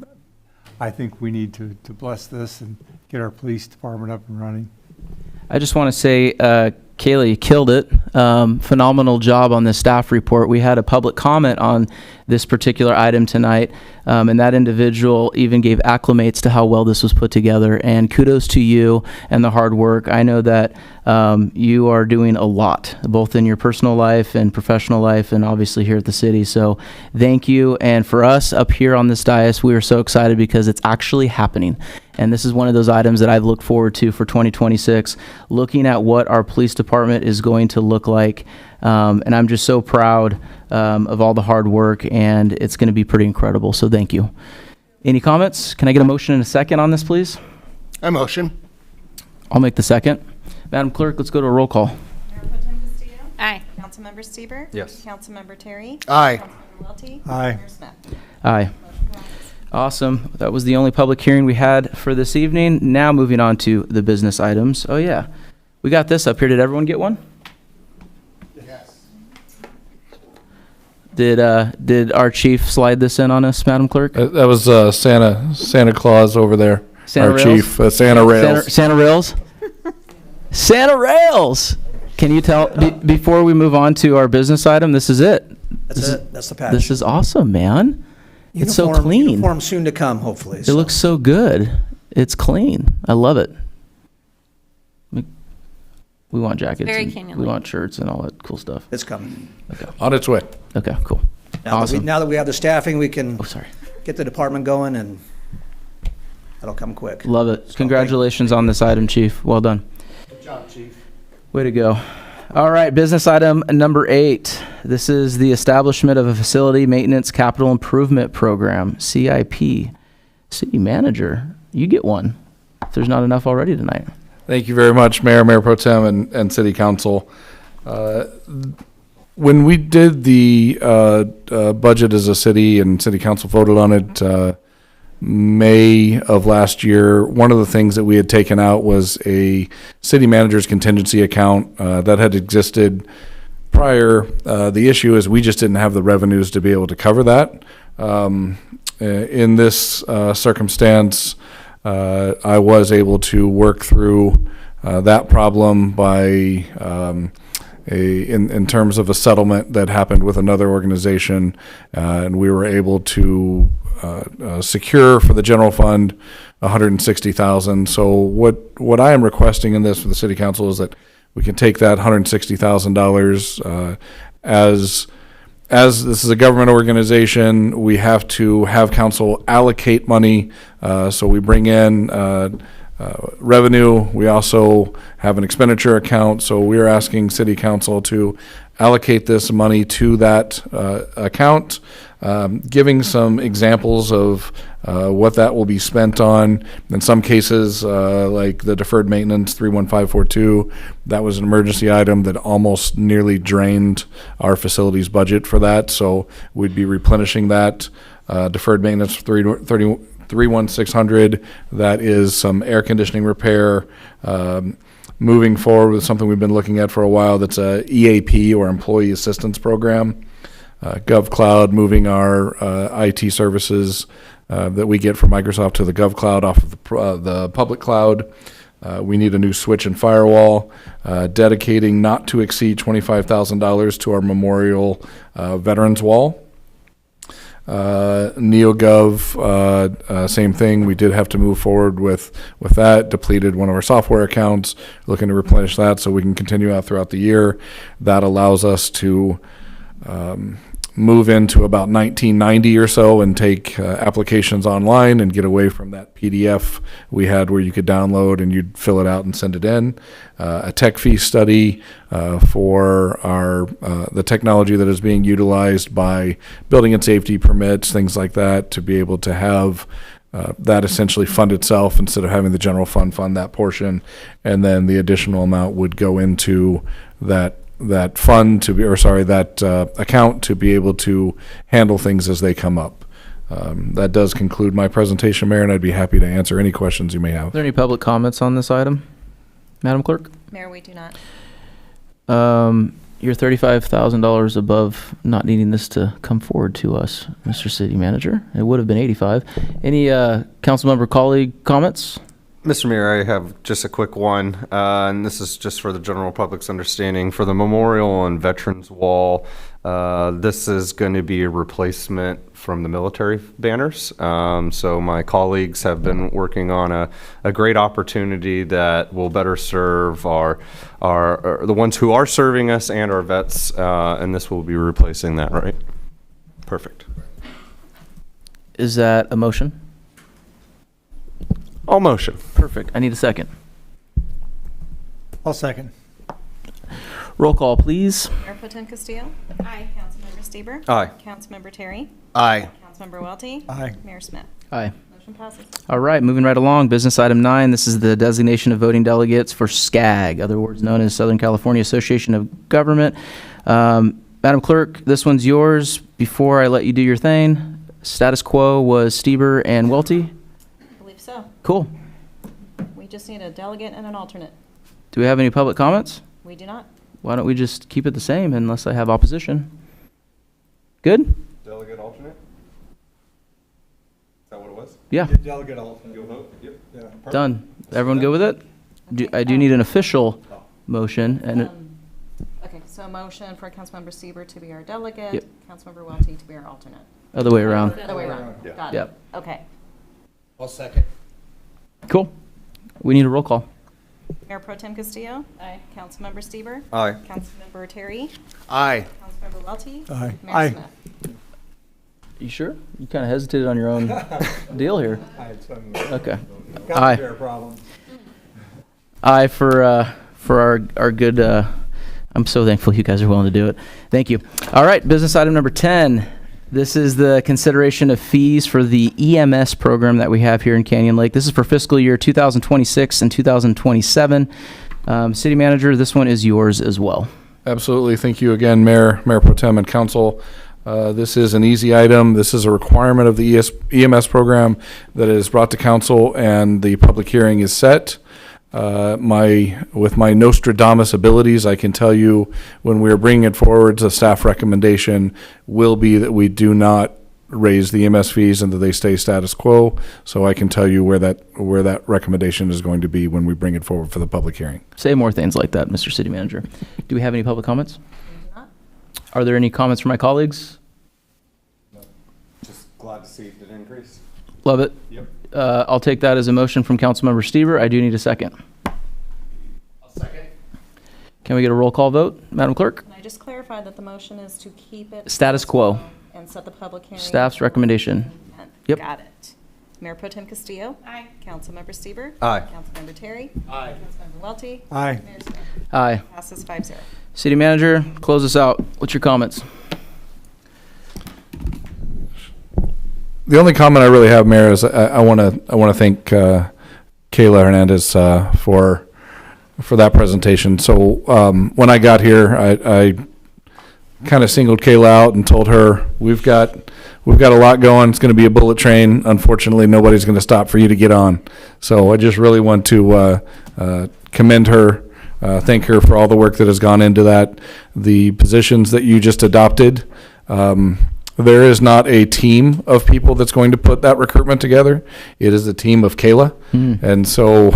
I think we need to bless this and get our police department up and running. I just want to say, Kayla, you killed it. Phenomenal job on this staff report. We had a public comment on this particular item tonight, and that individual even gave acclimates to how well this was put together. And kudos to you and the hard work. I know that you are doing a lot, both in your personal life and professional life, and obviously here at the city. So thank you. And for us up here on this dais, we are so excited because it's actually happening. And this is one of those items that I've looked forward to for 2026, looking at what our police department is going to look like. And I'm just so proud of all the hard work, and it's going to be pretty incredible. So thank you. Any comments? Can I get a motion in a second on this, please? I motion. I'll make the second. Madam Clerk, let's go to a roll call. Mayor Pro Tem Castillo? Aye. Councilmember Stieber? Yes. Councilmember Terry? Aye. Councilmember Welty? Aye. Mayor Smith? Aye. Awesome. That was the only public hearing we had for this evening. Now moving on to the business items. Oh yeah, we got this up here. Did everyone get one? Yes. Did our chief slide this in on us, Madam Clerk? That was Santa Claus over there. Santa Our Rails? chief, Santa Rails. Santa Rails? Santa Rails! Can you tell, before we move on to our business item, this is it? That's it. That's the patch. This is awesome, man. It's so clean. Uniform soon to come, hopefully. It looks so good. It's clean. I love it. We want jackets. Very and Canyon we Lake. want shirts and all that cool stuff. It's coming. Okay. On its way. Okay, cool. Now that we have the staffing, we can Oh, sorry. get the department going, and that'll come quick. Love it. Congratulations on this item, Chief. Well done. Good job, Chief. Way to go. All right, business item number 8. This is the establishment of a facility maintenance capital improvement program, CIP. City manager, you get one if there's not enough already tonight. Thank you very much, Mayor Pro Tem, and City Council. When we did the budget as a city and City Council voted on it May of last year, one of the things that we had taken out was a city manager's contingency account that had existed prior. The issue is we just didn't have the revenues to be able to cover that. In this circumstance, I was able to work through that problem by in terms of a settlement that happened with another organization, and we were able to secure for the general fund $160,000. So what I am requesting in this for the City Council is that we can take that $160,000 as this is a government organization, we have to have council allocate money. So we bring in revenue. We also have an expenditure account. So we are asking City Council to allocate this money to that account, giving some examples of what that will be spent on. In some cases, like the deferred maintenance 31542, that was an emergency item that almost nearly drained our facilities budget for that. So we'd be replenishing that. Deferred maintenance 31600, that is some air conditioning repair. Moving forward with something we've been looking at for a while, that's a EAP, or Employee Assistance Program. GovCloud, moving our IT services that we get from Microsoft to the GovCloud off of the public cloud. We need a new switch and firewall. Dedicating not to exceed $25,000 to our Memorial Veterans Wall. NeoGov, same thing. We did have to move forward with that. Depleted one of our software accounts. Looking to replenish that so we can continue out throughout the year. That allows us to move into about 1990 or so and take applications online and get away from that PDF we had where you could download and you'd fill it out and send it in. A tech fee study for our the technology that is being utilized by building and safety permits, things like that, to be able to have that essentially fund itself instead of having the general fund that portion, and then the additional amount would go into that fund to be, or sorry, that account to be able to handle things as they come up. That does conclude my presentation, Mayor, and I'd be happy to answer any questions you may have. Are there any public comments on this item, Madam Clerk? Mayor, we do not. You're $35,000 above not needing this to come forward to us, Mr. City Manager. It would have been 85. Any council member colleague comments? Mr. Mayor, I have just a quick one, and this is just for the general public's understanding. For the Memorial and Veterans Wall, this is going to be a replacement from the military banners. So my colleagues have been working on a great opportunity that will better serve the ones who are serving us and our vets, and this will be replacing that, right? Perfect. Is that a motion? All motion. Perfect. I need a second. I'll second. Roll call, please. Mayor Pro Tem Castillo? Aye. Councilmember Stieber? Aye. Councilmember Terry? Aye. Councilmember Welty? Aye. Mayor Smith? Aye. Motion passes. All right, moving right along. Business item 9. This is the designation of voting delegates for SCAG, other words known as Southern California Association of Government. Madam Clerk, this one's yours. Before I let you do your thing, status quo was Stieber and Welty. I believe so. Cool. We just need a delegate and an alternate. Do we have any public comments? We do not. Why don't we just keep it the same unless I have opposition? Good? Delegate alternate? Is that what it was? Yeah. Delegate alternate. You'll vote? Yep. Yeah. Done. Everyone go with it? I do need an official motion and Okay, so a motion for Councilmember Stieber to be our delegate, Yep. Councilmember Welty to be our alternate. other way around. Other way around. Yeah. Got it. Yep. Okay. I'll second. Cool. We need a roll call. Mayor Pro Tem Castillo? Aye. Councilmember Stieber? Aye. Councilmember Terry? Aye. Councilmember Welty? Aye. Mayor Aye. Smith? You sure? You kind of hesitated on your own deal here. I had some Okay. got Aye. there problems. Aye for our good. I'm so thankful you guys are willing to do it. Thank you. All right, business item number 10. This is the consideration of fees for the EMS program that we have here in Canyon Lake. This is for fiscal year 2026 and 2027. City Manager, this one is yours as well. Absolutely. Thank you again, Mayor Pro Tem and Council. This is an easy item. This is a requirement of the EMS program that is brought to council, and the public hearing is set. With my Nostradamus abilities, I can tell you when we are bringing it forward, the staff recommendation will be that we do not raise the EMS fees and that they stay status quo. So I can tell you where that recommendation is going to be when we bring it forward for the public hearing. Say more things like that, Mr. City Manager. Do we have any public comments? Are there any comments from my colleagues? Just glad to see it increase. Love it. Yep. I'll take that as a motion from Councilmember Stieber. I do need a second. I'll second. Can we get a roll call vote, Madam Clerk? Can I just clarify that the motion is to keep it Status quo. and set the public hearing? Staff's recommendation. Yep. Got it. Mayor Pro Tem Castillo? Aye. Councilmember Stieber? Aye. Councilmember Terry? Aye. Councilmember Welty? Aye. Mayor Smith? Aye. Passes 5-0. City Manager, close us out. What's your comments? The only comment I really have, Mayor, is I want to thank Kayla Hernandez for that presentation. So when I got here, I kind of singled Kayla out and told her we've got a lot going. It's going to be a bullet train. Unfortunately, nobody's going to stop for you to get on. So I just really want to commend her, thank her for all the work that has gone into that. The positions that you just adopted. There is not a team of people that's going to put that recruitment together. It is a team of Kayla. And so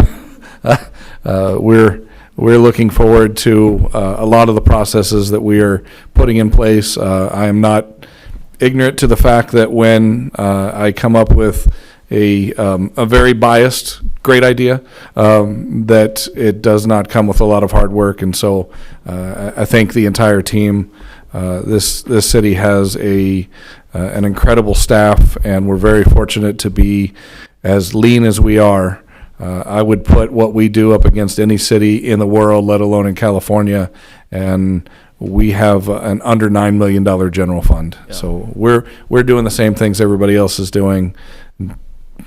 we're looking forward to a lot of the processes that we are putting in place. I am not ignorant to the fact that when I come up with a very biased, great idea, that it does not come with a lot of hard work. And so I thank the entire team. This city has an incredible staff, and we're very fortunate to be as lean as we are. I would put what we do up against any city in the world, let alone in California, and we have an under $9 million general fund. Yeah. So we're doing the same things everybody else is doing.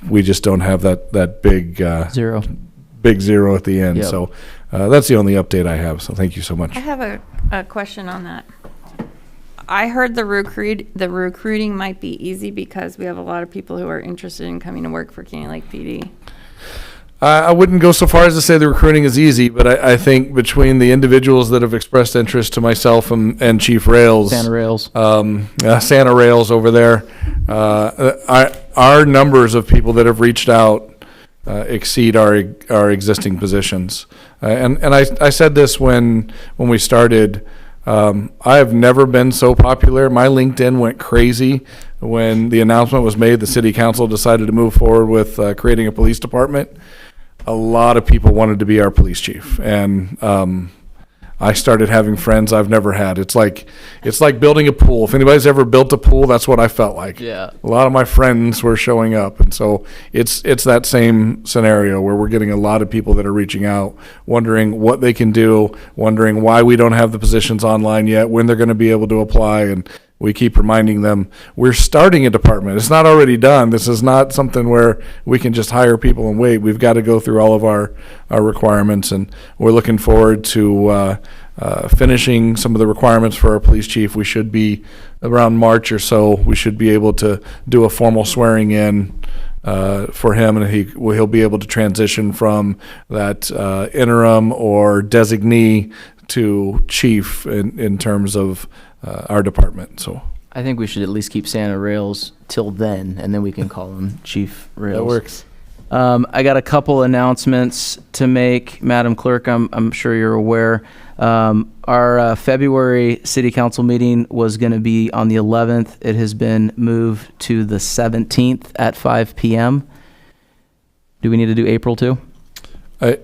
We just don't have that big big zero at the end. Yep. So that's the only update I have. So thank you so much. I have a question on that. I heard the recruiting might be easy because we have a lot of people who are interested in coming to work for Canyon Lake PD. I wouldn't go so far as to say the recruiting is easy, but I think between the individuals that have expressed interest to myself and Chief Rails, Santa Rails, Santa Rails over there, our numbers of people that have reached out exceed our existing positions. And I said this when we started. I have never been so popular. My LinkedIn went crazy when the announcement was made. The city council decided to move forward with creating a police department. A lot of people wanted to be our police chief, and I started having friends I've never had. It's like building a pool. If anybody's ever built a pool, that's what I felt like. Yeah. A lot of my friends were showing up, and so it's that same scenario where we're getting a lot of people that are reaching out, wondering what they can do, wondering why we don't have the positions online yet, when they're going to be able to apply, and we keep reminding them we're starting a department. It's not already done. This is not something where we can just hire people and wait. We've got to go through all of our requirements, and we're looking forward to finishing some of the requirements for our police chief. We should be around March or so. We should be able to do a formal swearing in for him, and he'll be able to transition from that interim or designee to chief in terms of our department. So I think we should at least keep Santa Rails till then, and then we can call him Chief Rails. that works. I got a couple announcements to make, Madam Clerk. I'm sure you're aware. Our February City Council meeting was going to be on the 11th. It has been moved to the 17th at 5 p.m. Do we need to do April too? I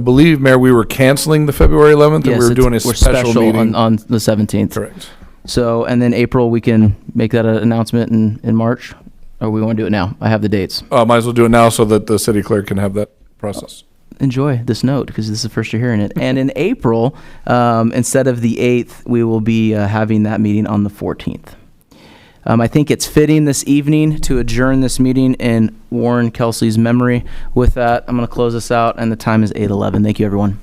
believe, Mayor, we were canceling the February 11th, and we were doing a we're special meeting on the 17th. Correct. So, and then April, we can make that an announcement in March, or we want to do it now? I have the dates. Might as well do it now so that the city clerk can have that process. Enjoy this note because this is the first you're hearing it. And in April, instead of the 8th, we will be having that meeting on the 14th. I think it's fitting this evening to adjourn this meeting in Warren Kelsey's memory. With that, I'm going to close this out, and the time is 8:11. Thank you, everyone.